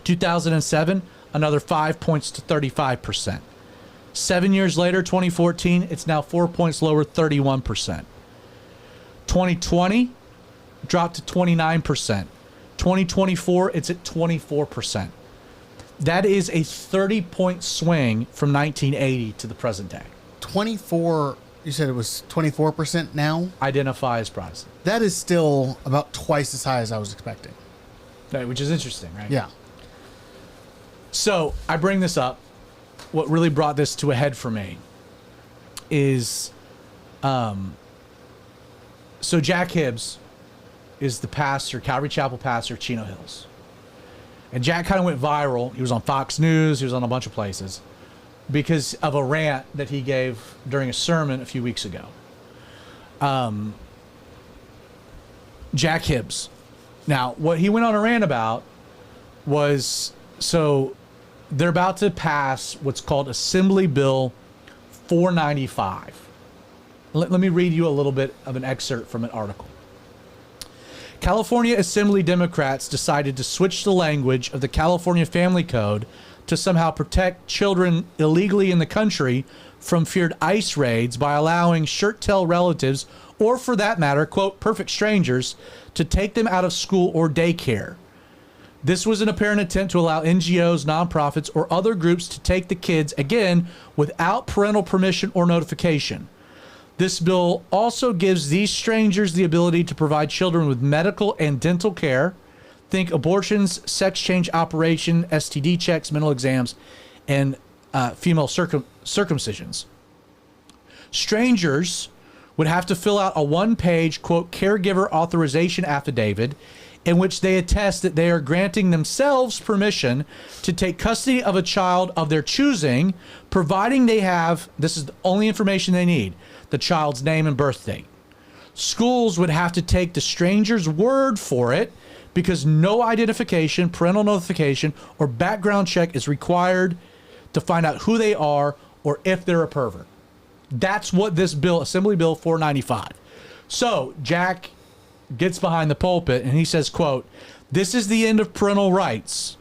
2007, another 5 points to 35%. 7 years later, 2014, it's now 4 points lower, 31%. 2020 dropped to 29%. 2024, it's at 24%. That is a 30-point swing from 1980 to the present day. 24, you said it was 24% now? Identify as Protestant. That is still about twice as high as I was expecting. which is interesting, right? Yeah. So I bring this up. What really brought this to a head for me is, so Jack Hibbs is the pastor, Calvary Chapel pastor of Chino Hills. And Jack kind of went viral. He was on Fox News. He was on a bunch of places because of a rant that he gave during a sermon a few weeks ago. Jack Hibbs. Now, what he went on a rant about was, so they're about to pass what's called Assembly Bill 495. Let me read you a little bit of an excerpt from an article. California Assembly Democrats decided to switch the language of the California Family Code to somehow protect children illegally in the country from feared ICE raids by allowing shirt-tail relatives, or for that matter, quote, perfect strangers, to take them out of school or daycare. This was an apparent attempt to allow NGOs, nonprofits, or other groups to take the kids, again, without parental permission or notification. This bill also gives these strangers the ability to provide children with medical and dental care. Think abortions, sex change operation, STD checks, mental exams, and female circumcisions. Strangers would have to fill out a one-page, quote, caregiver authorization affidavit in which they attest that they are granting themselves permission to take custody of a child of their choosing, providing they have, this is the only information they need, the child's name and birth date. Schools would have to take the stranger's word for it because no identification, parental notification, or background check is required to find out who they are or if they're a pervert. That's what this bill, Assembly Bill 495. So Jack gets behind the pulpit and he says, quote, "This is the end of parental rights.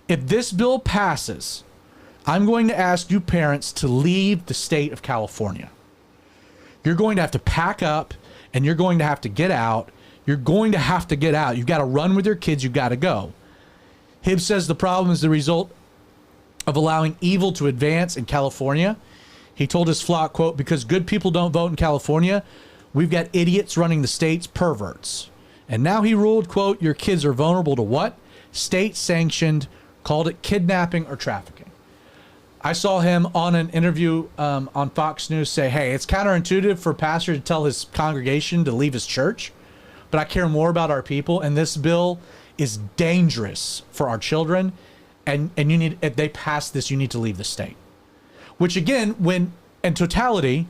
If this bill passes, I'm going to ask you parents to leave the state of California. You're going to have to pack up and you're going to have to get out. You're going to have to get out. You've got to run with your kids. You've got to go." Hibbs says the problem is the result of allowing evil to advance in California. He told his flock, quote, "Because good people don't vote in California, we've got idiots running the state's perverts." And now he ruled, quote, "Your kids are vulnerable to what? State sanctioned," called it kidnapping or trafficking. I saw him on an interview on Fox News say, hey, it's counterintuitive for a pastor to tell his congregation to leave his church, but I care more about our people, and this bill is dangerous for our children, and you need, if they pass this, you need to leave the state. Which again, when in totality,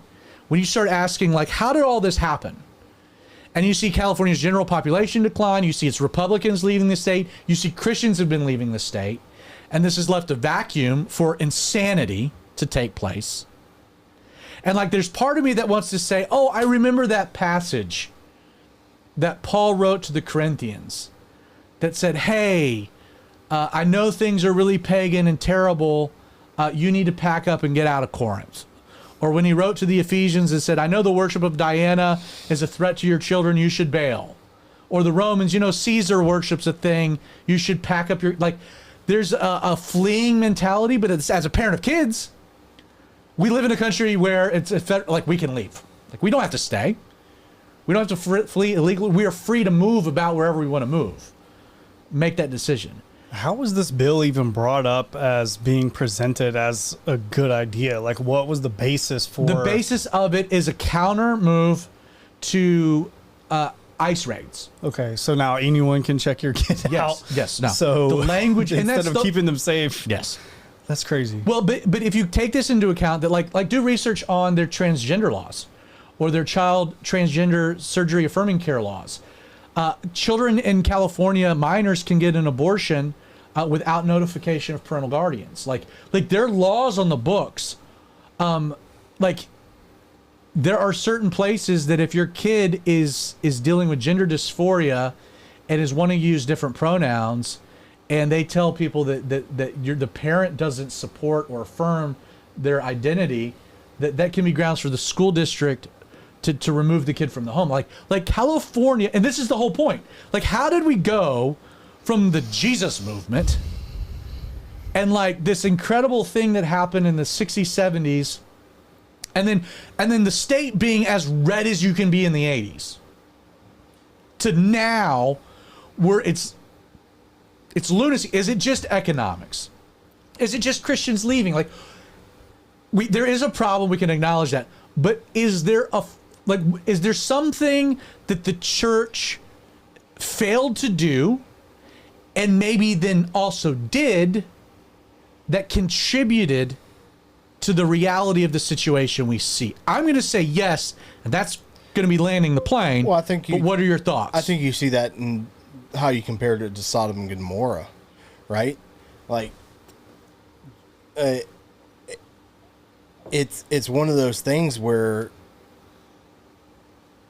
when you start asking, like, how did all this happen? And you see California's general population decline, you see its Republicans leaving the state, you see Christians have been leaving the state, and this has left a vacuum for insanity to take place. And like, there's part of me that wants to say, oh, I remember that passage that Paul wrote to the Corinthians that said, hey, I know things are really pagan and terrible. You need to pack up and get out of Corinth. Or when he wrote to the Ephesians and said, I know the worship of Diana is a threat to your children. You should bail. Or the Romans, you know, Caesar worships a thing. You should pack up your, like, there's a fleeing mentality, but it's, as a parent of kids, we live in a country where it's like we can leave. Like, we don't have to stay. We don't have to flee illegally. We are free to move about wherever we want to move. Make that decision. How was this bill even brought up as being presented as a good idea? Like, what was the basis for? The basis of it is a counter move to ICE raids. Okay, so now anyone can check your kid out. Yes. No. So the language instead of keeping them safe. Yes. That's crazy. Well, but if you take this into account, that like do research on their transgender laws, or their child transgender surgery affirming care laws. Children in California, minors can get an abortion without notification of parental guardians. Like there are laws on the books. Like there are certain places that if your kid is dealing with gender dysphoria and is wanting to use different pronouns, and they tell people that the parent doesn't support or affirm their identity, that can be grounds for the school district to remove the kid from the home. Like California, and this is the whole point. Like, how did we go from the Jesus movement and like this incredible thing that happened in the 60s, 70s, and then the state being as red as you can be in the 80s, to now where it's It's lunacy. Is it just economics? Is it just Christians leaving? Like, there is a problem. We can acknowledge that. But is there something that the church failed to do, and maybe then also did, that contributed to the reality of the situation we see? I'm going to say yes, and that's going to be landing the plane. Well, I think but what are your thoughts? I think you see that in how you compared it to Sodom and Gomorrah, right? Like, it's one of those things where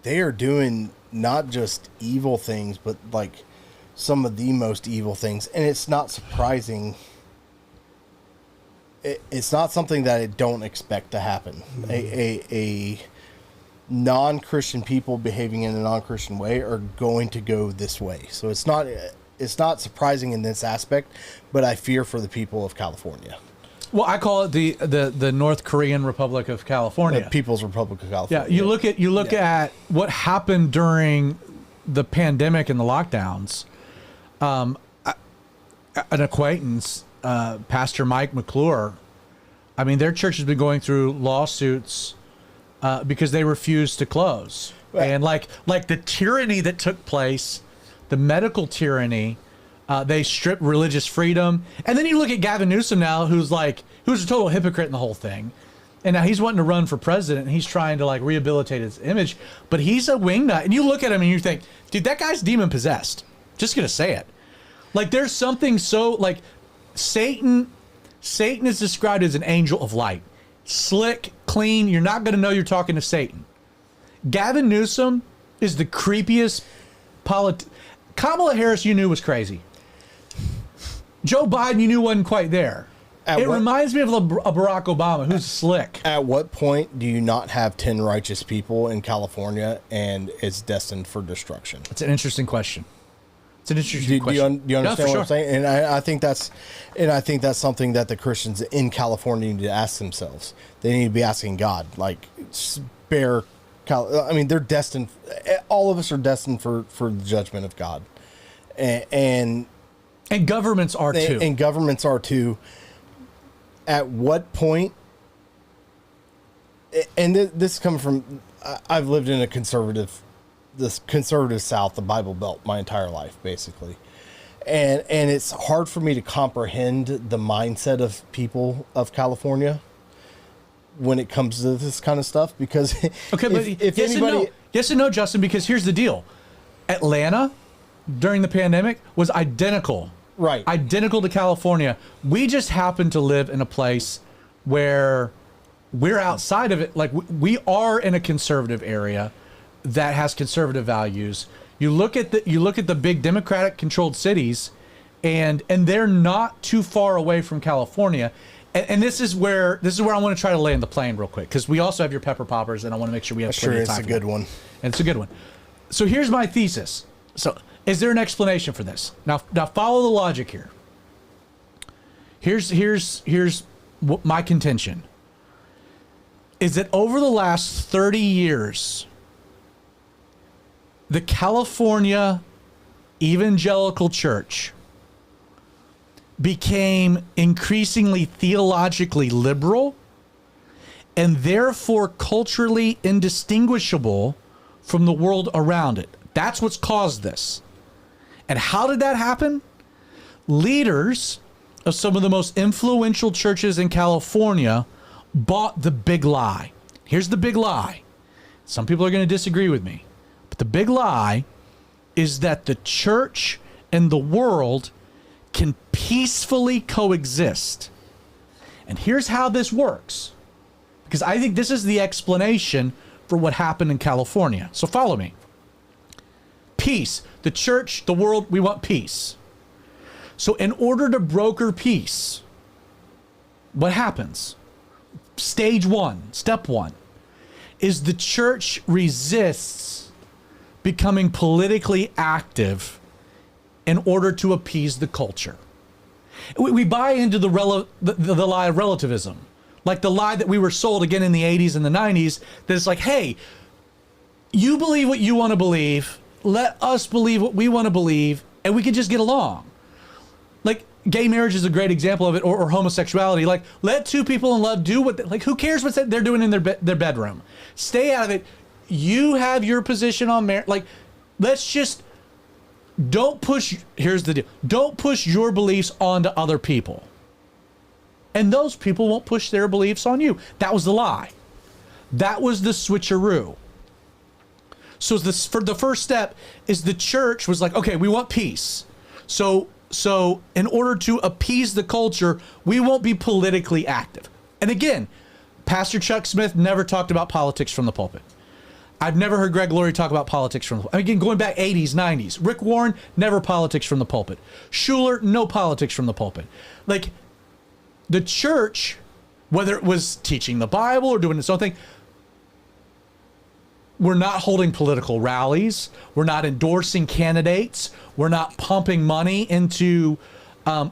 they are doing not just evil things, but like some of the most evil things, and it's not surprising. It's not something that I don't expect to happen. A non-Christian people behaving in a non-Christian way are going to go this way. So it's not surprising in this aspect, but I fear for the people of California. Well, I call it the North Korean Republic of California. The People's Republic of California. Yeah, you look at what happened during the pandemic and the lockdowns. An acquaintance, Pastor Mike McClure, I mean, their church has been going through lawsuits because they refused to close. Right. And like the tyranny that took place, the medical tyranny, they stripped religious freedom. And then you look at Gavin Newsom now, who's a total hypocrite in the whole thing. And now he's wanting to run for president, and he's trying to like rehabilitate his image, but he's a wingnut. And you look at him and you think, dude, that guy's demon possessed. Just gonna say it. Like, there's something so like Satan is described as an angel of light. Slick, clean, you're not gonna know you're talking to Satan. Gavin Newsom is the creepiest Kamala Harris you knew was crazy. Joe Biden you knew wasn't quite there. Reminds me of Barack Obama, who's slick. At what point do you not have 10 righteous people in California and it's destined for destruction? It's an interesting question. It's an interesting question. Do you understand what I'm saying? And I think that's something that the Christians in California need to ask themselves. They need to be asking God, like, spare. I mean, they're destined. All of us are destined for the judgment of God, and governments are too. And governments are too. At what point? And this is coming from. I've lived in this conservative South, the Bible Belt, my entire life, basically, and it's hard for me to comprehend the mindset of people of California when it comes to this kind of stuff, because if yes anybody, and no. Yes and no, Justin, because here's the deal. Atlanta during the pandemic was identical to California. We just happen to live in a place where we're outside of it. Like, we are in a conservative area that has conservative values. You look at the big Democratic controlled cities, and they're not too far away from California. And this is where I want to try to land the plane real quick, because we also have your pepper poppers, and I want to make sure we have plenty of time. It's a good one. And it's a good one. So here's my thesis. So is there an explanation for this? Now follow the logic here. Here's my contention. Is that over the last 30 years, the California evangelical church became increasingly theologically liberal and therefore culturally indistinguishable from the world around it. That's what's caused this. And how did that happen? Leaders of some of the most influential churches in California bought the big lie. Here's the big lie. Some people are going to disagree with me, but the big lie is that the church and the world can peacefully coexist. And here's how this works, because I think this is the explanation for what happened in California. So follow me. Peace. The church, the world, we want peace. So in order to broker peace, what happens? Step one, is the church resists becoming politically active in order to appease the culture. We buy into the lie of relativism, like the lie that we were sold again in the 80s and the 90s, that it's like, hey, you believe what you want to believe, let us believe what we want to believe, and we can just get along. gay marriage is a great example of it, or homosexuality. Like, let two people in love do what, like, who cares what they're doing in their bedroom? Stay out of it. You have your position on marriage. Like, let's just don't push. Here's the deal. Don't push your beliefs onto other people. And those people won't push their beliefs on you. That was the lie. That was the switcheroo. So for the first step is the church was like, okay, we want peace. So in order to appease the culture, we won't be politically active. And again, Pastor Chuck Smith never talked about politics from the pulpit. I've never heard Greg Laurie talk about politics from the pulpit. Again, going back 80s, 90s. Rick Warren, never politics from the pulpit. Schuler, no politics from the pulpit. Like, the church, whether it was teaching the Bible or doing its own thing, we're not holding political rallies. We're not endorsing candidates. We're not pumping money into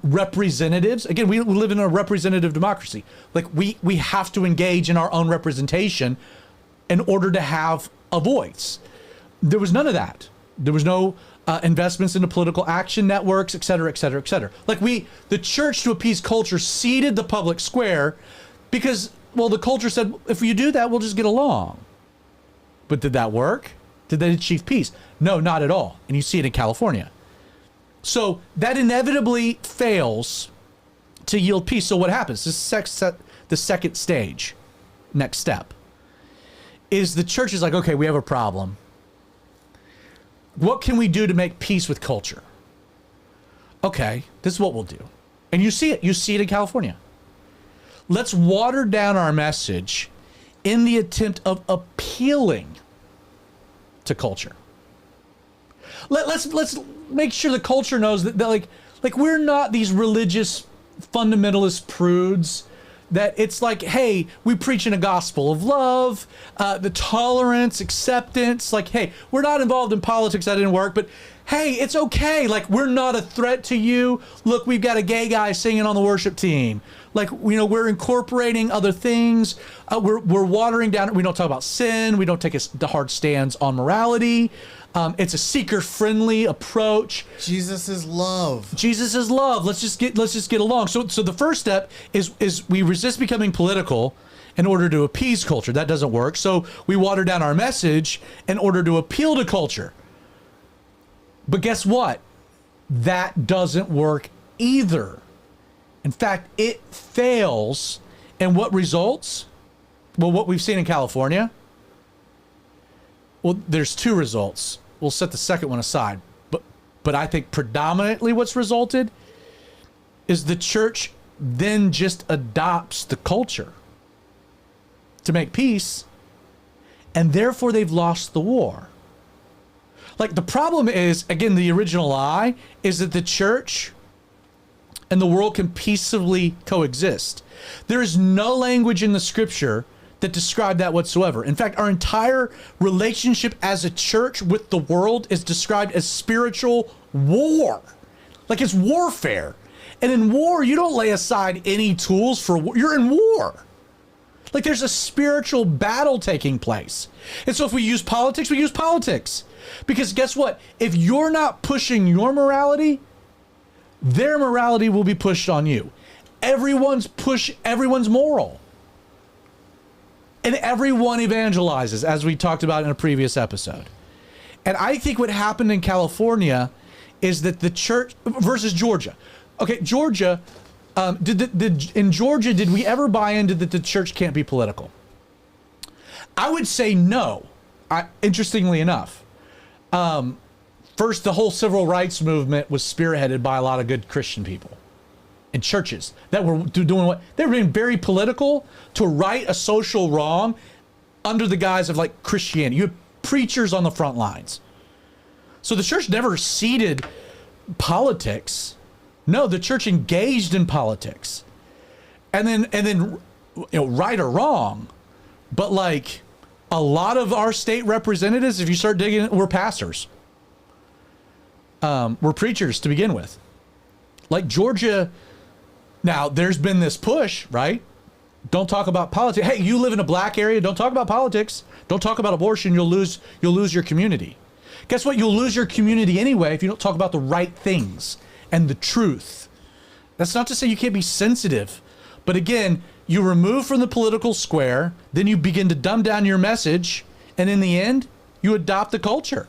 representatives. Again, we live in a representative democracy. Like, we have to engage in our own representation in order to have a voice. There was none of that. There was no investments into political action networks, et cetera, et cetera, et cetera. Like, the church, to appease culture, ceded the public square because, well, the culture said, if you do that, we'll just get along. But did that work? Did that achieve peace? No, not at all. And you see it in California. So that inevitably fails to yield peace. So what happens? The second stage, next step, is the church is like, okay, we have a problem. What can we do to make peace with culture? Okay, this is what we'll do. And you see it. You see it in California. Let's water down our message in the attempt of appealing to culture. Let's make sure the culture knows that like we're not these religious fundamentalist prudes. That it's like, hey, we preach in a gospel of love, the tolerance, acceptance. Like, hey, we're not involved in politics. That didn't work, but hey, it's okay. Like, we're not a threat to you. Look, we've got a gay guy singing on the worship team. Like, we're incorporating other things. We're watering down. We don't talk about sin. We don't take the hard stands on morality. It's a seeker-friendly approach. Jesus is love. Jesus is love. Let's just get along. So the first step is we resist becoming political in order to appease culture. That doesn't work. So we water down our message in order to appeal to culture. But guess what? That doesn't work either. In fact, it fails. And what results? Well, what we've seen in California. Well, there's two results. We'll set the second one aside. But I think predominantly what's resulted is the church then just adopts the culture to make peace, and therefore they've lost the war. Like, the problem is, again, the original lie is that the church and the world can peaceably coexist. There is no language in the scripture that describe that whatsoever. In fact, our entire relationship as a church with the world is described as spiritual war. Like, it's warfare. And in war, you don't lay aside any tools for war. You're in war. Like, there's a spiritual battle taking place. And so if we use politics, we use politics. Because guess what? If you're not pushing your morality, their morality will be pushed on you. Everyone's moral. And everyone evangelizes, as we talked about in a previous episode. And I think what happened in California is that the church versus Georgia. Okay, Georgia, in Georgia, did we ever buy into that the church can't be political? I would say no. Interestingly enough, first, the whole civil rights movement was spearheaded by a lot of good Christian people in churches that were doing what they were being very political to right a social wrong under the guise of like Christianity. You had preachers on the front lines. So the church never ceded politics. No, the church engaged in politics. And then right or wrong, but like a lot of our state representatives, if you start digging it, were pastors. Were preachers to begin with. Like Georgia. Now, there's been this push, right? Don't talk about politics. Hey, you live in a black area. Don't talk about politics. Don't talk about abortion. You'll lose your community. Guess what? You'll lose your community anyway if you don't talk about the right things and the truth That's not to say you can't be sensitive. But again, you remove from the political square, then you begin to dumb down your message, and in the end, you adopt the culture.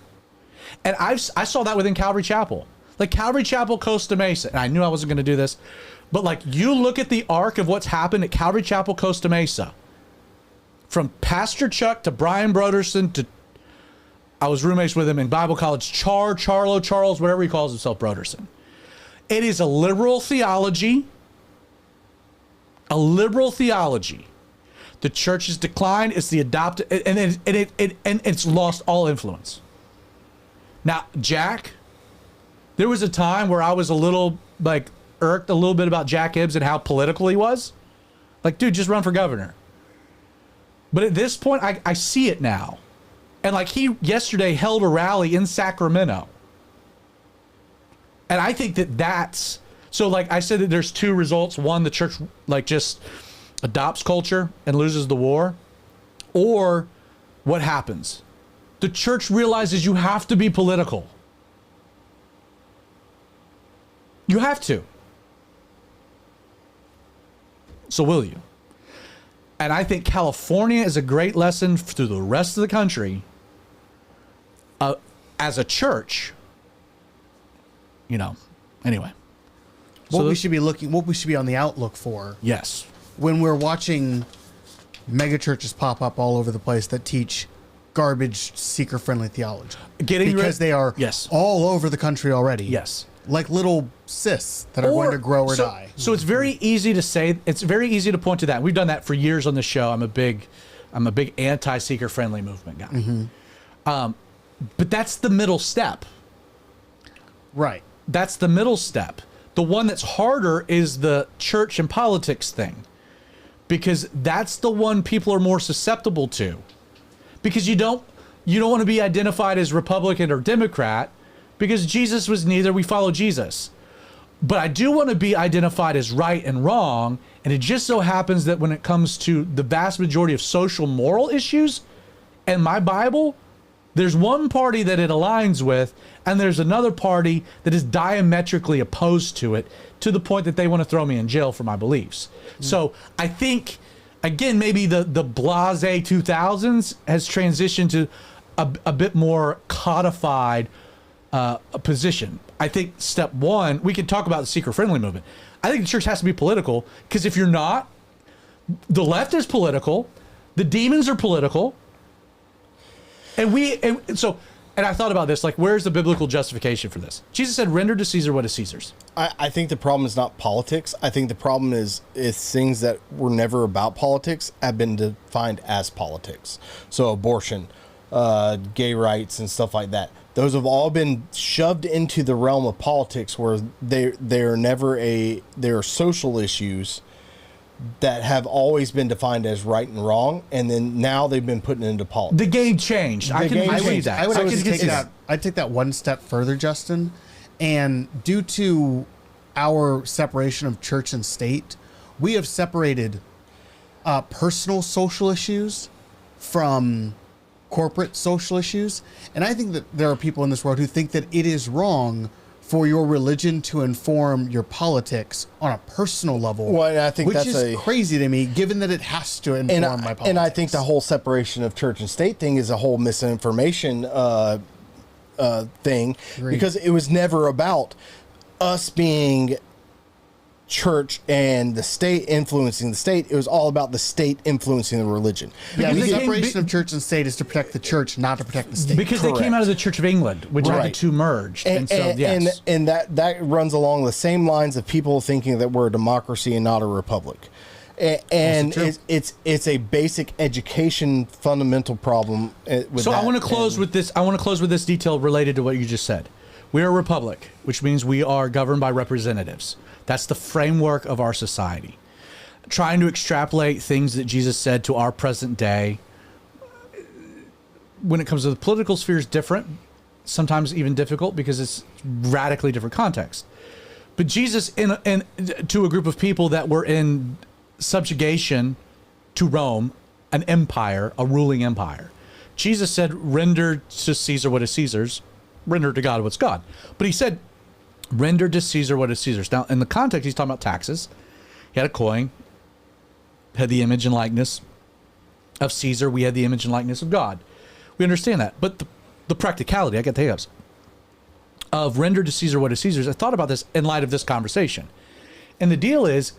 And I saw that within Calvary Chapel. Like Calvary Chapel, Costa Mesa, and I knew I wasn't going to do this, but like you look at the arc of what's happened at Calvary Chapel, Costa Mesa, from Pastor Chuck to Brian Broderson to, I was roommates with him in Bible college, Charles, whatever he calls himself, Broderson. It is a liberal theology. The church has declined. It's the adopted, and it's lost all influence. Now, Jack, there was a time where I was a little like irked a little bit about Jack Hibbs and how political he was. Like, dude, just run for governor. But at this point, I see it now. And like he yesterday held a rally in Sacramento. And I think that's, so like I said that there's two results. One, the church like just adopts culture and loses the war. Or what happens? The church realizes you have to be political. You have to. So will you? And I think California is a great lesson through the rest of the country. As a church, you know. Anyway, What we should be on the outlook for. Yes. When we're watching mega churches pop up all over the place that teach garbage, seeker-friendly theology, because they are all over the country already. Yes. Like little cysts that are going to grow or die. So it's very easy to say. It's very easy to point to that. We've done that for years on the show. I'm a big anti-seeker friendly movement guy. Mm-hmm. But that's the middle step. Right. That's the middle step. The one that's harder is the church and politics thing, because that's the one people are more susceptible to. Because you don't want to be identified as Republican or Democrat, because Jesus was neither. We follow Jesus. But I do want to be identified as right and wrong, and it just so happens that when it comes to the vast majority of social moral issues and my Bible, there's one party that it aligns with, and there's another party that is diametrically opposed to it, to the point that they want to throw me in jail for my beliefs. So I think, again, maybe the blasé 2000s has transitioned to a bit more codified position. I think step one, we can talk about the seeker-friendly movement. I think the church has to be political, because if you're not, the left is political, the demons are political, and I thought about this, like, where's the biblical justification for this? Jesus said, render to Caesar what is Caesar's. I think the problem is not politics. I think the problem is things that were never about politics have been defined as politics. So abortion, gay rights, and stuff like that. Those have all been shoved into the realm of politics, where they're social issues that have always been defined as right and wrong, and then now they've been put into politics. The game changed. I can see that. I would I'd take that one step further, Justin. And due to our separation of church and state, we have separated personal social issues from corporate social issues. And I think that there are people in this world who think that it is wrong for your religion to inform your politics on a personal level. Well, I think which that's is crazy to me, given that it has to inform my politics. And I think the whole separation of church and state thing is a whole misinformation thing, because it was never about us being church and the state influencing the state. It was all about the state influencing the religion. Yeah, the separation of church and state is to protect the church, not to protect the state. Because they came out of the Church of England, which had the two merged. And that runs along the same lines of people thinking that we're a democracy and not a republic. And it's a basic education fundamental problem with so that. I want to close with this. I want to close with this detail related to what you just said. We are a republic, which means we are governed by representatives. That's the framework of our society. Trying to extrapolate things that Jesus said to our present day, when it comes to the political sphere, is different, sometimes even difficult, because it's radically different context. But Jesus, to a group of people that were in subjugation to Rome, an empire, a ruling empire, Jesus said, render to Caesar what is Caesar's, render to God what's God. But he said, Render to Caesar what is Caesar's. Now, in the context, he's talking about taxes. He had a coin, had the image and likeness of Caesar. We had the image and likeness of God. We understand that. But the practicality, I get the hiccups, of render to Caesar what is Caesar's. I thought about this in light of this conversation. And the deal is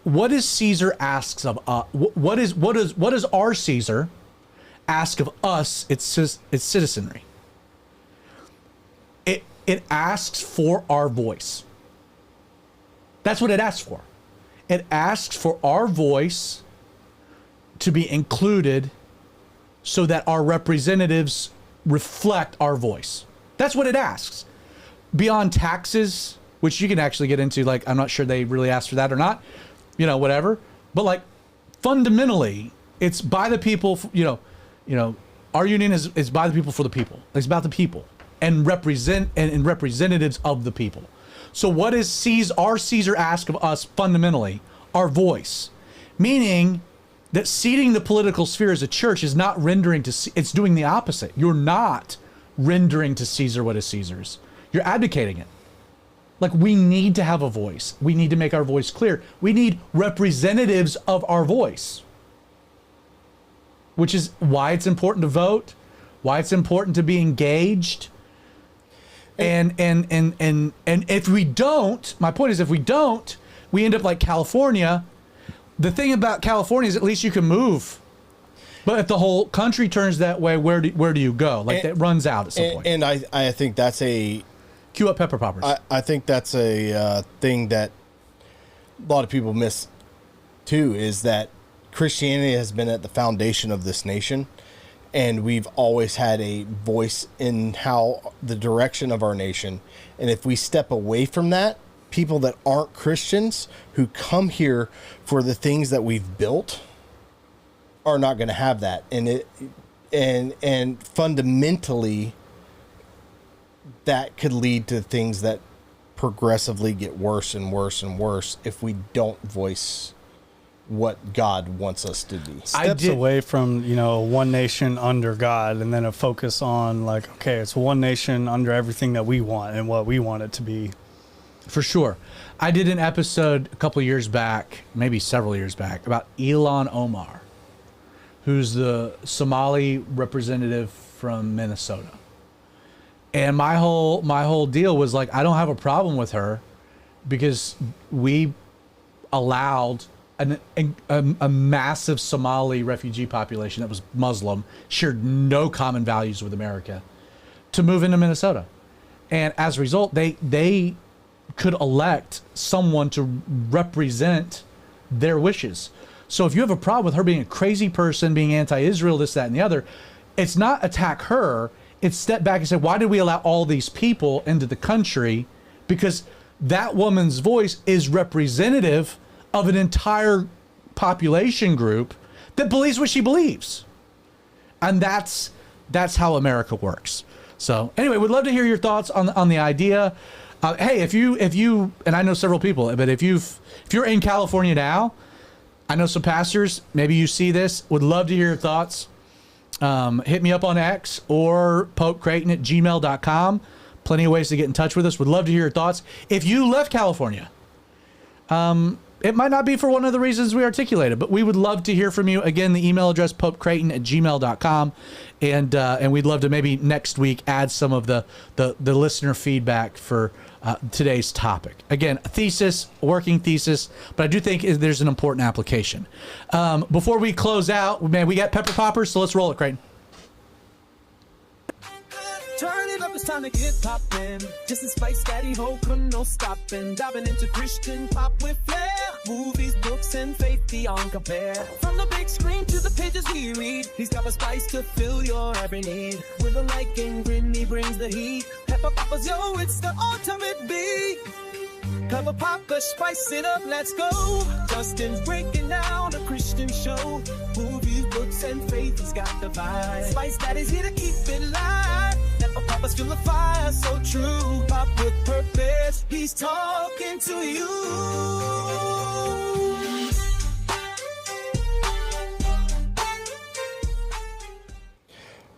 what is Caesar asks of what does our Caesar ask of us, its citizenry? It asks for our voice. That's what it asks for. It asks for our voice to be included so that our representatives reflect our voice. That's what it asks. Beyond taxes, which you can actually get into, like, I'm not sure they really asked for that or not, whatever. But like fundamentally, it's by the people, our union is by the people for the people. It's about the people and representatives of the people. So what is our Caesar ask of us fundamentally? Our voice. Meaning that seating the political sphere as a church is not rendering to, it's doing the opposite. You're not rendering to Caesar what is Caesar's. You're abdicating it. Like, we need to have a voice. We need to make our voice clear. We need representatives of our voice, which is why it's important to vote, why it's important to be engaged. And if we don't, my point is, if we don't, we end up like California. The thing about California is at least you can move. But if the whole country turns that way, where do you go? Like, that runs out at some point. And I think that's a... Cue up Pepper Poppers. I think that's a thing that a lot of people miss, too, is that Christianity has been at the foundation of this nation. And we've always had a voice in how the direction of our nation. And if we step away from that, people that aren't Christians who come here for the things that we've built are not going to have that. And fundamentally, that could lead to things that progressively get worse and worse and worse if we don't voice what God wants us to be. Steps away from, one nation under God, and then a focus on, like, okay, it's one nation under everything that we want and what we want it to be. For sure. I did an episode a couple of years back, maybe several years back, about Ilhan Omar, who's the Somali representative from Minnesota. And my whole deal was like, I don't have a problem with her because we allowed a massive Somali refugee population that was Muslim, shared no common values with America, to move into Minnesota. And as a result, they could elect someone to represent their wishes. So if you have a problem with her being a crazy person, being anti-Israel, this, that, and the other, it's not attack her. It's step back and say, why did we allow all these people into the country? Because that woman's voice is representative of an entire population group that believes what she believes. And that's how America works. So anyway, we'd love to hear your thoughts on the idea. Hey, if you, and I know several people, but if you're in California now, I know some pastors, maybe you see this, would love to hear your thoughts. Hit me up on X or popecreighton@gmail.com. Plenty of ways to get in touch with us. Would love to hear your thoughts. If you left California, it might not be for one of the reasons we articulated, but we would love to hear from you. Again, the email address, popecreighton@gmail.com. And we'd love to maybe next week add some of the listener feedback for today's topic. Again, a thesis, a working thesis, but I do think there's an important application. Before we close out, man, we got Pepper Poppers, so let's roll it, Creighton. Turn it up, it's time to get poppin'. Just a spice daddy ho, couldn't no stoppin'. Diving into Christian pop with flair. Movies, books, and faith beyond compare. From the big screen to the pages we read, he's got a spice to fill your every need. With a like and grin, he brings the heat. Pepper Poppers, yo, it's the ultimate beat. Pepper Poppers, spice it up, let's go. Justin's breaking down a Christian show. Movies, books, and faith, he's got the vibe. Spice Daddy's here to keep it live. Pepper Poppers feel the fire, so true. Pop with purpose, he's talking to you.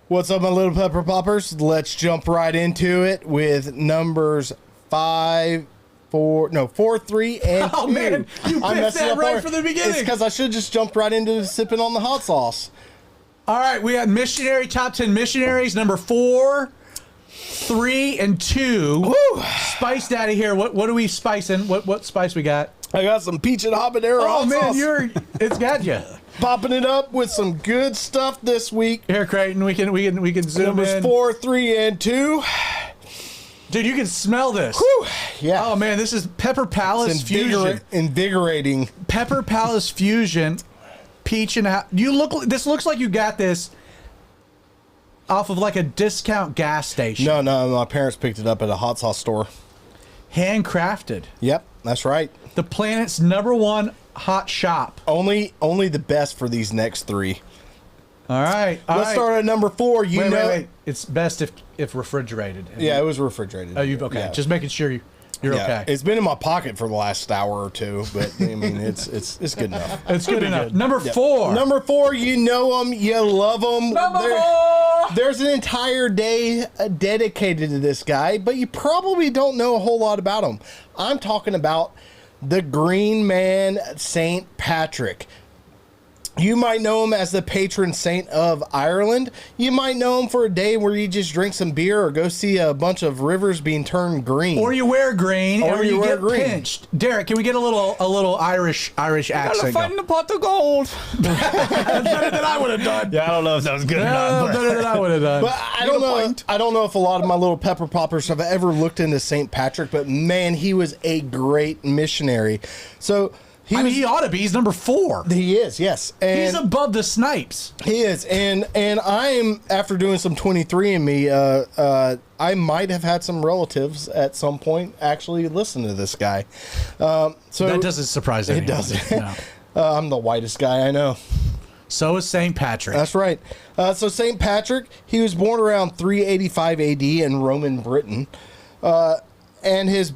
What's up, my little Pepper Poppers? Let's jump right into it with Numbers 4, 3, and 2. Oh, man, you picked that right from the beginning. It's because I should have just jumped right into sipping on the hot sauce. All right, we got missionary, top 10 missionaries, number 4, 3, and 2. Woo. Spice Daddy here. What are we spicing? What spice we got? I got some peach and habanero hot sauce. It's got you. Popping it up with some good stuff this week. Here, Creighton, we can zoom Numbers in. 4, 3, and 2. Dude, you can smell this. Whew. Yeah. Oh man, this is Pepper Palace Fusion. Invigorating. Pepper Palace Fusion, peach and this looks like you got this off of like a discount gas station. No, my parents picked it up at a hot sauce store. Handcrafted. Yep, that's right. The planet's #1 hot shop. Only the best for these next 3. All right. Let's start at number 4. Wait. It's best if refrigerated. Yeah, it was refrigerated. Oh, okay. Yeah. Just making sure you're okay. It's been in my pocket for the last hour or two, but I mean, it's good enough. It's good enough. Number 4. Number 4, you know them, you love them. Number 4. There's an entire day dedicated to this guy, but you probably don't know a whole lot about him. I'm talking about the Green Man, St. Patrick. You might know him as the patron saint of Ireland. You might know him for a day where you just drink some beer or go see a bunch of rivers being turned green. Or you wear green, or you wear get green. pinched. Derek, can we get a little Irish accent? Fighting the pot of gold. That's better than I would have done. Yeah, I don't know if that was good or No, not. better than I would have done. But I don't know if a lot of my little pepper poppers have ever looked into St. Patrick, but man, he was a great missionary. So he ought to be. He's number 4. He is, yes. And He's above the Snipes. he is. And I am, after doing some 23andMe, I might have had some relatives at some point actually listen to this guy. So That doesn't surprise anyone. It doesn't. No. I'm the whitest guy I know. So is St. Patrick. That's right. So St. Patrick, he was born around 385 AD in Roman Britain. And his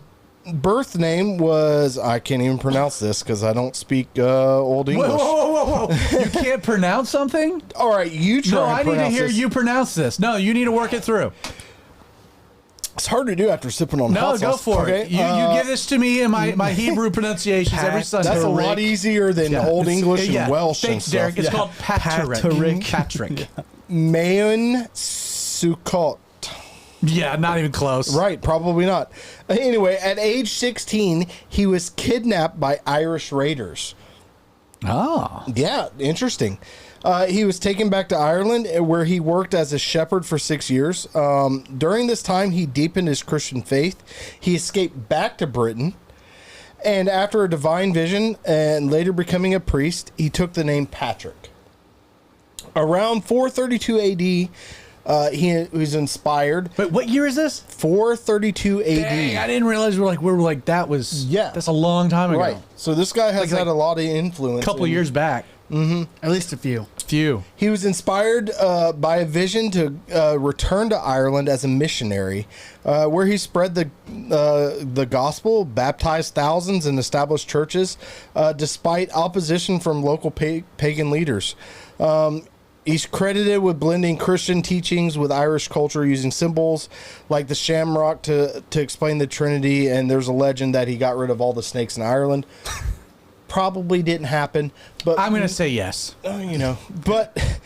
birth name was, I can't even pronounce this because I don't speak Old English. Whoa. You can't pronounce something? All right, you try. No, and I need to pronounce hear this. you pronounce this. No, you need to work it through. It's hard to do after sipping on No, hot go sauce. for it. You give this to me in my Hebrew pronunciations every Sunday. That's a lot easier than Old English and Welsh and Thanks, stuff. Derek. It's called Patrick. Patrick. Mayon Sukkot. Yeah, not even close. Right, probably not. Anyway, at age 16, he was kidnapped by Irish raiders. Oh. Yeah, interesting. He was taken back to Ireland, where he worked as a shepherd for 6 years. During this time, he deepened his Christian faith. He escaped back to Britain, and after a divine vision and later becoming a priest, he took the name Patrick. Around 432 AD, he was inspired. Wait, what year is this? 432 AD. Dang, I didn't realize that's a long time ago. Right. So this guy has had a lot of influence. A couple of years back. At least a few. He was inspired by a vision to return to Ireland as a missionary, where he spread the gospel, baptized thousands, and established churches, despite opposition from local pagan leaders. He's credited with blending Christian teachings with Irish culture, using symbols like the shamrock to explain the Trinity, and there's a legend that he got rid of all the snakes in Ireland. Probably didn't happen, but I'm going to say yes. But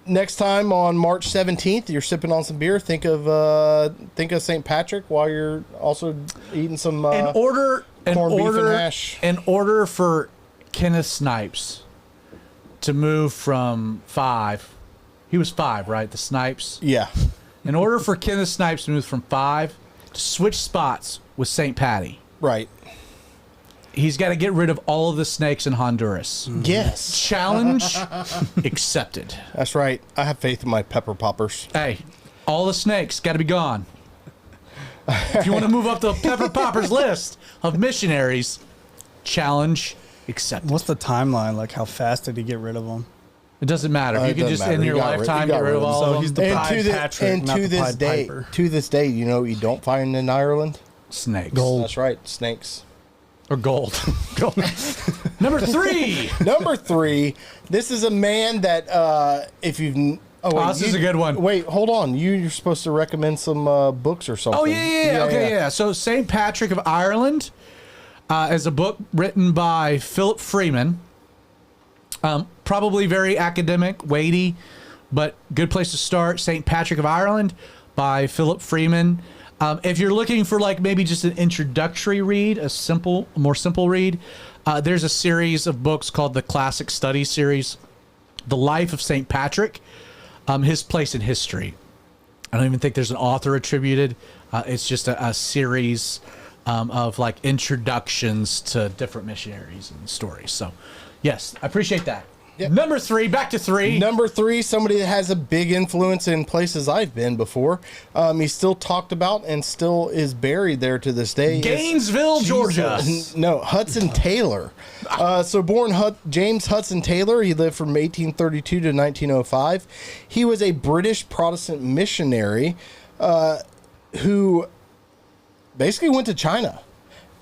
next time on March 17th, you're sipping on some beer. Think of St. Patrick while you're also eating some corned beef and hash. In order for Kenneth Snipes to move from 5, he was 5, right? The Snipes. Yeah. In order for Kenneth Snipes to move from 5 to switch spots with St. Patty, Right. he's got to get rid of all of the snakes in Honduras. Yes. Challenge accepted. That's right. I have faith in my pepper poppers. Hey, all the snakes got to be gone. If you want to move up the Pepper Poppers list of missionaries, challenge accepted. What's the timeline? Like, how fast did he get rid of them? It doesn't matter. You It can doesn't just matter. in He your got rid- lifetime he got get rid rid of of them. all So of he's them. the Pied Patrick, not the Pied Piper. To this day, you know what you don't find in Ireland? Snakes. That's right, snakes. Or gold. Gold. Number 3. Number 3, this is a man that if you've Oh, wait, this is a good one. Wait, hold on. You're supposed to recommend some books or something. Oh, yeah. So St. Patrick of Ireland is a book written by Philip Freeman. Probably very academic, weighty, but good place to start. St. Patrick of Ireland by Philip Freeman. If you're looking for like maybe just an introductory read, more simple read, there's a series of books called the Classic Studies series, The Life of St. Patrick, His Place in History. I don't even think there's an author attributed. It's just a series of like introductions to different missionaries and stories. So, yes, I appreciate that. Yep. Number 3, back to 3. Number 3, somebody that has a big influence in places I've been before. He's still talked about and still is buried there to this day. Gainesville, Georgia. No, Hudson Taylor. So born James Hudson Taylor. He lived from 1832 to 1905. He was a British Protestant missionary who basically went to China.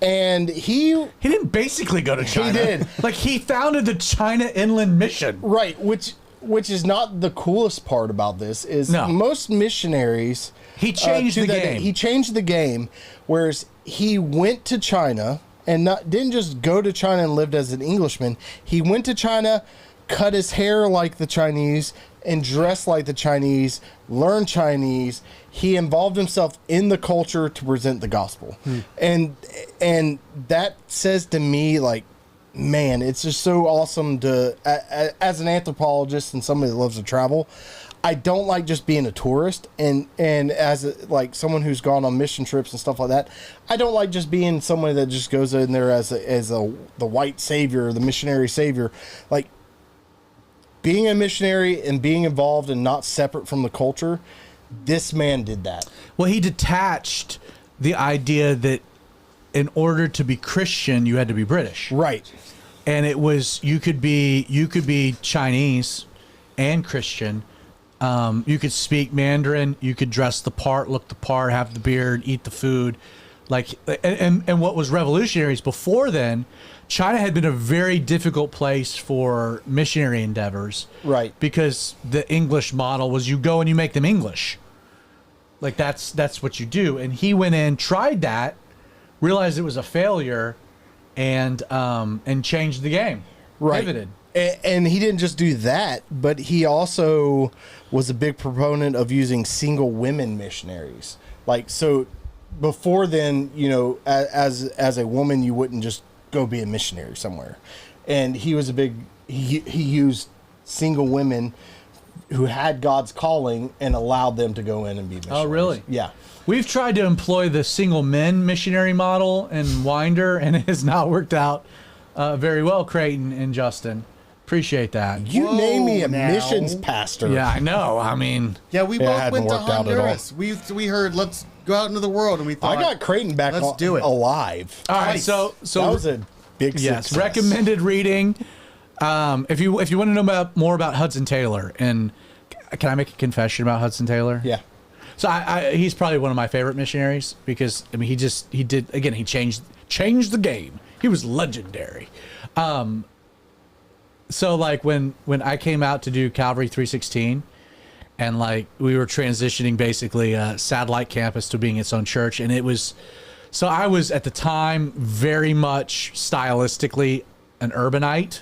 And he didn't basically go to China. He did. Like, he founded the China Inland Mission. Right, which is not the coolest part about this, is most missionaries... He changed the game. He changed the game, whereas he went to China and didn't just go to China and lived as an Englishman. He went to China, cut his hair like the Chinese, and dressed like the Chinese, learned Chinese. He involved himself in the culture to present the gospel. And that says to me, like, man, it's just so awesome to, as an anthropologist and somebody that loves to travel, I don't like just being a tourist, and as like someone who's gone on mission trips and stuff like that, I don't like just being someone that just goes in there as the white savior, the missionary savior. Like, being a missionary and being involved and not separate from the culture, this man did that. Well, he detached the idea that in order to be Christian, you had to be British. Right. And it was, you could be Chinese and Christian. You could speak Mandarin, you could dress the part, look the part, have the beard, eat the food. Like, and what was revolutionary is before then, China had been a very difficult place for missionary endeavors. Right. Because the English model was you go and you make them English. Like, that's what you do. And he went in, tried that, realized it was a failure, and changed the game. Right. Pivoted. And he didn't just do that, but he also was a big proponent of using single women missionaries. Like, so before then, you know, as a woman, you wouldn't just go be a missionary somewhere. And he was he used single women who had God's calling and allowed them to go in and be missionaries. Oh, really? Yeah. We've tried to employ the single men missionary model in Winder, and it has not worked out very well, Creighton and Justin. Appreciate that. You name me a missions pastor. Yeah, I know. I mean... Yeah, we both went to Honduras. We heard, let's go out into the world, and we thought... I got Creighton back alive. All right, so that was a big success. Recommended reading. If you want to know more about Hudson Taylor, and can I make a confession about Hudson Taylor? Yeah. So he's probably one of my favorite missionaries because, I mean, he changed the game. He was legendary. So like when I came out to do Calvary 316, and like we were transitioning basically a satellite campus to being its own church, and it was, so I was at the time very much stylistically an urbanite.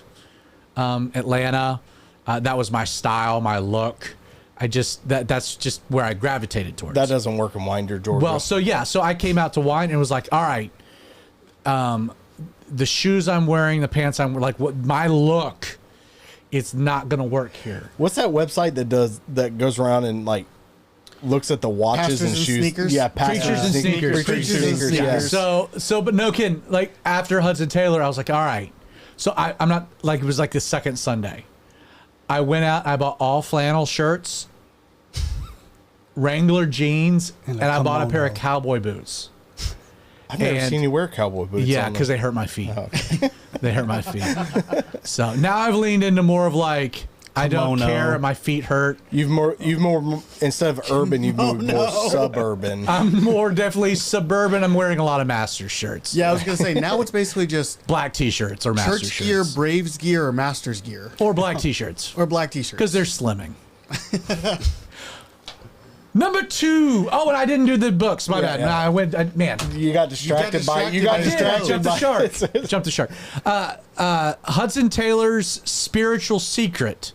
Atlanta, that was my style, my look. That's just where I gravitated towards. That doesn't work in Winder, Georgia. Well, so I came out to Wine and was like, all right, the shoes I'm wearing, the pants I'm like, what my look, it's not gonna work here. What's that website that goes around and like looks at the watches Pastors and shoes? Sneakers? Yeah, Preachers and sneakers. Preachers and sneakers. Yeah. So, but no kidding. Like after Hudson Taylor, I was like, all right. So I'm not like, it was like the second Sunday. I went out. I bought all flannel shirts, Wrangler jeans, and I bought a pair of cowboy boots. I've never seen you wear cowboy boots. Yeah, because they hurt my feet. Oh, okay. They hurt my feet. So now I've leaned into more of like, I don't care. My feet hurt. You've more instead of urban, you've moved more suburban. I'm more definitely suburban. I'm wearing a lot of Masters shirts. Yeah, I was gonna say now it's basically just black T-shirts or Masters church gear, Braves gear, or Masters gear, or black T-shirts or black T-shirts because they're slimming. Number 2. Oh, and I didn't do the books. My bad. yeah. Nah, I went. Man, You got distracted by it. You got I distracted jumped the by shark. it. Jumped the shark. Hudson Taylor's Spiritual Secret.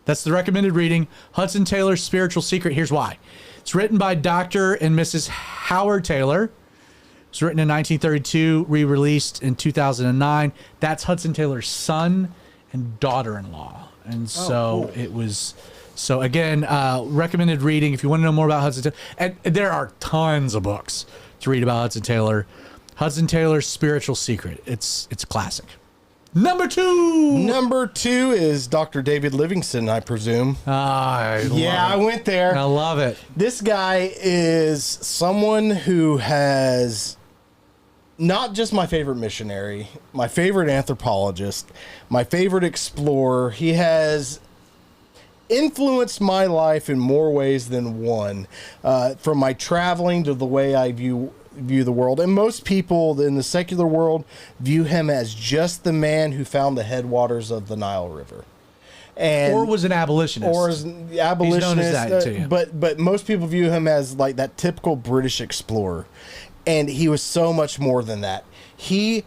That's the recommended reading. Hudson Taylor's Spiritual Secret. Here's why. It's written by Dr. and Mrs. Howard Taylor. It's written in 1932, re-released in 2009. That's Hudson Taylor's son and daughter-in-law. And so it was... So again, recommended reading if you want to know more about Hudson Taylor. And there are tons of books to read about Hudson Taylor. Hudson Taylor's Spiritual Secret. It's a classic. Number 2. Number 2 is Dr. David Livingston, I presume. I I went there. I love it. This guy is someone who has not just my favorite missionary, my favorite anthropologist, my favorite explorer. He has influenced my life in more ways than one, from my traveling to the way I view the world. And most people in the secular world view him as just the man who found the headwaters of the Nile River. And Or was an abolitionist. or as an abolitionist, He's known as that to you. but most people view him as like that typical British explorer, and he was so much more than that. He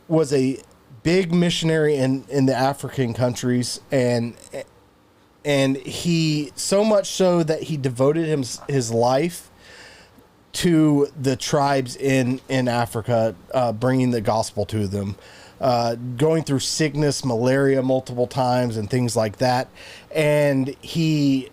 was a big missionary in the African countries, and he so much so that he devoted his life to the tribes in Africa, bringing the gospel to them. Going through sickness, malaria multiple times and things like that. And he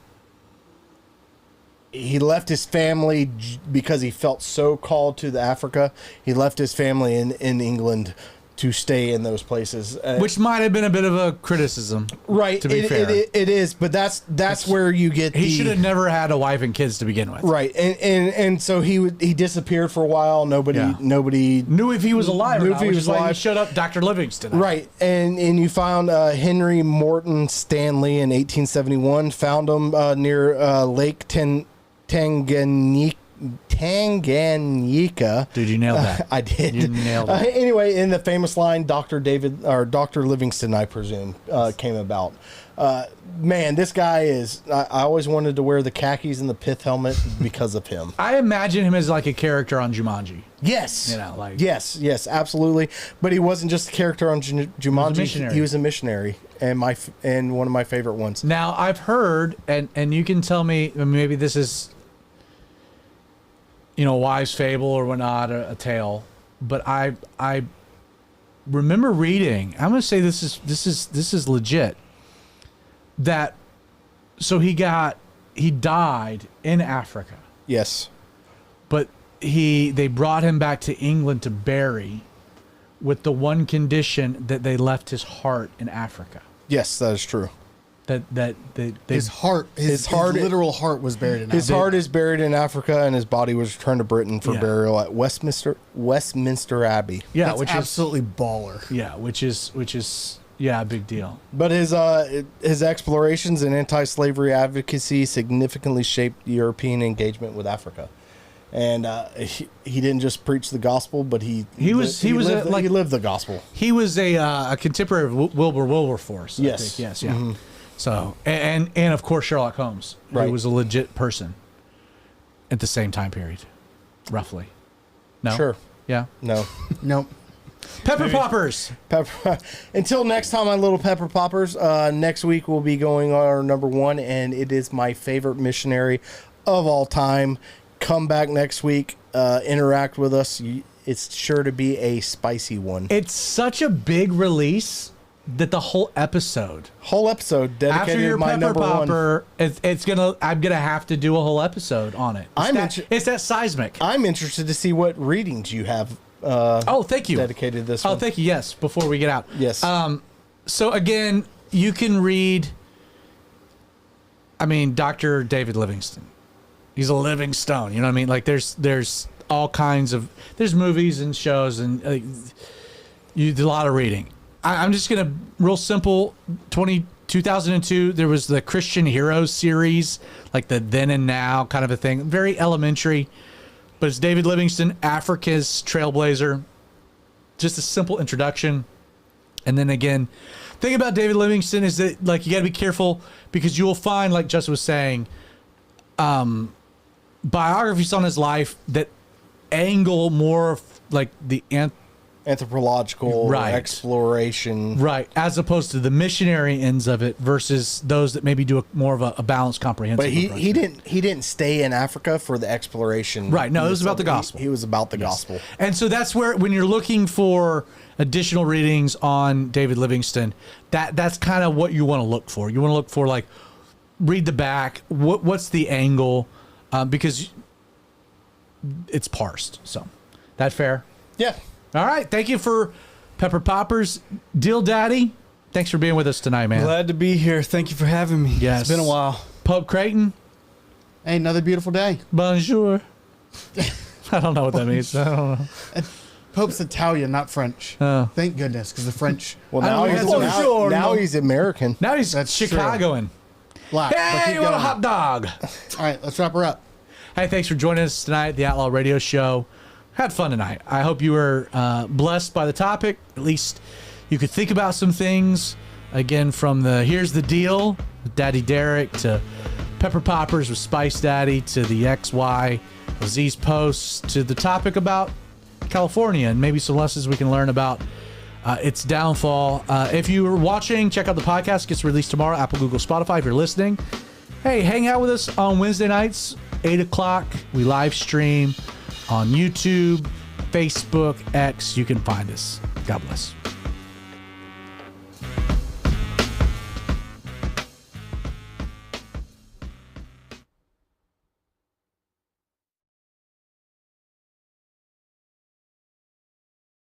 left his family because he felt so called to Africa. He left his family in England to stay in those places. Which might have been a bit of a criticism. Right. To be fair. It is, but that's where you get He should have never had a wife and kids to begin with. Right. And so he disappeared for a while. Nobody Knew if he was alive or Knew not, if he which was is why he alive. showed up Dr. Livingston. Right, and you found Henry Morton Stanley in 1871. Found him near Lake Tanganyika. Dude, you nailed that. I did. You nailed it. Anyway, in the famous line, Dr. Livingston, I presume, came about. Man, this guy is. I always wanted to wear the khakis and the pith helmet because of him. I imagine him as like a character on Jumanji. Yes. You know, like- yes, absolutely. But he wasn't just a character on Jumanji. missionary. He was a missionary, and one of my favorite ones. Now, I've heard, and you can tell me, maybe this is, a wise fable or whatnot, a tale, but I remember reading. I'm gonna say this is legit. That, so he died in Africa, Yes. but they brought him back to England to bury, with the one condition that they left his heart in Africa. Yes, that is true. That His heart, his literal heart was buried in His Africa. heart is buried in Africa, and his body was returned to Britain for Yeah. burial at Westminster Abbey. yeah, That's which absolutely baller. which is a big deal. But his explorations and anti-slavery advocacy significantly shaped European engagement with Africa. And he didn't just preach the gospel, but he lived the gospel. He was a contemporary of Wilberforce. I Yes. think. Yes, yeah. Mm-hmm. So and of course Sherlock Holmes, who Right. was a legit person at the same time period, roughly. No. Sure. Yeah. No. Nope. Pepper poppers. Until next time on Little Pepper Poppers, next week we'll be going on our number 1, and it is my favorite missionary of all time. Come back next week, interact with us. It's sure to be a spicy one. It's such a big release that the whole episode dedicated after your to my pepper number 1. popper, I'm gonna have to do a whole episode on it. It's that seismic. I'm interested to see what readings you have. Thank you. Dedicated this Oh, one. thank you. Yes. Before we get out. Yes. So again, you can read. Dr. David Livingston. He's a living stone. You know what I mean? Like there's all kinds of movies and shows and you do a lot of reading. I'm just gonna real simple. 2002 there was the Christian Heroes series, like the Then and Now kind of a thing. Very elementary, but it's David Livingston, Africa's trailblazer. Just a simple introduction, and then again, thing about David Livingston is that, like, you got to be careful because you will find, like Justin was saying, biographies on his life that angle more like the anthropological Right. exploration. right, as opposed to the missionary ends of it versus those that maybe do more of a balanced, comprehensive. But he approach. he didn't stay in Africa for the exploration. Right, no, it was about the gospel. He was about the gospel. And so that's where, when you're looking for additional readings on David Livingston, that's kind of what you want to look for. You want to look for, like, read the back. What's the angle? Because it's parsed. So, that fair? Yeah. All right. Thank you for Pepper Poppers. Deal Daddy, thanks for being with us tonight, man. Glad to be here. Thank you for having me. Yes. It's been a while. Pope Creighton, Hey, another beautiful day. bonjour. I don't know what that means. I don't know. Pope's Italian, not French. Oh. Thank goodness, because the French Well, I now don't he's, know. now, Sure, now no. he's American. Now he's That's true. Chicagoan. black. but Hey, keep what a going. hot dog. All right, let's wrap her up. Hey, thanks for joining us tonight, the Outlaw Radio Show. Had fun tonight. I hope you were blessed by the topic. At least you could think about some things. Again, from the Here's the Deal with Daddy Derek to Pepper Poppers with Spice Daddy to the XY Aziz posts to the topic about California and maybe some lessons we can learn about its downfall. If you were watching, check out the podcast. It gets released tomorrow, Apple, Google, Spotify. If you're listening, hey, hang out with us on Wednesday nights, 8 o'clock. We live stream on YouTube, Facebook, X. You can find us. God bless.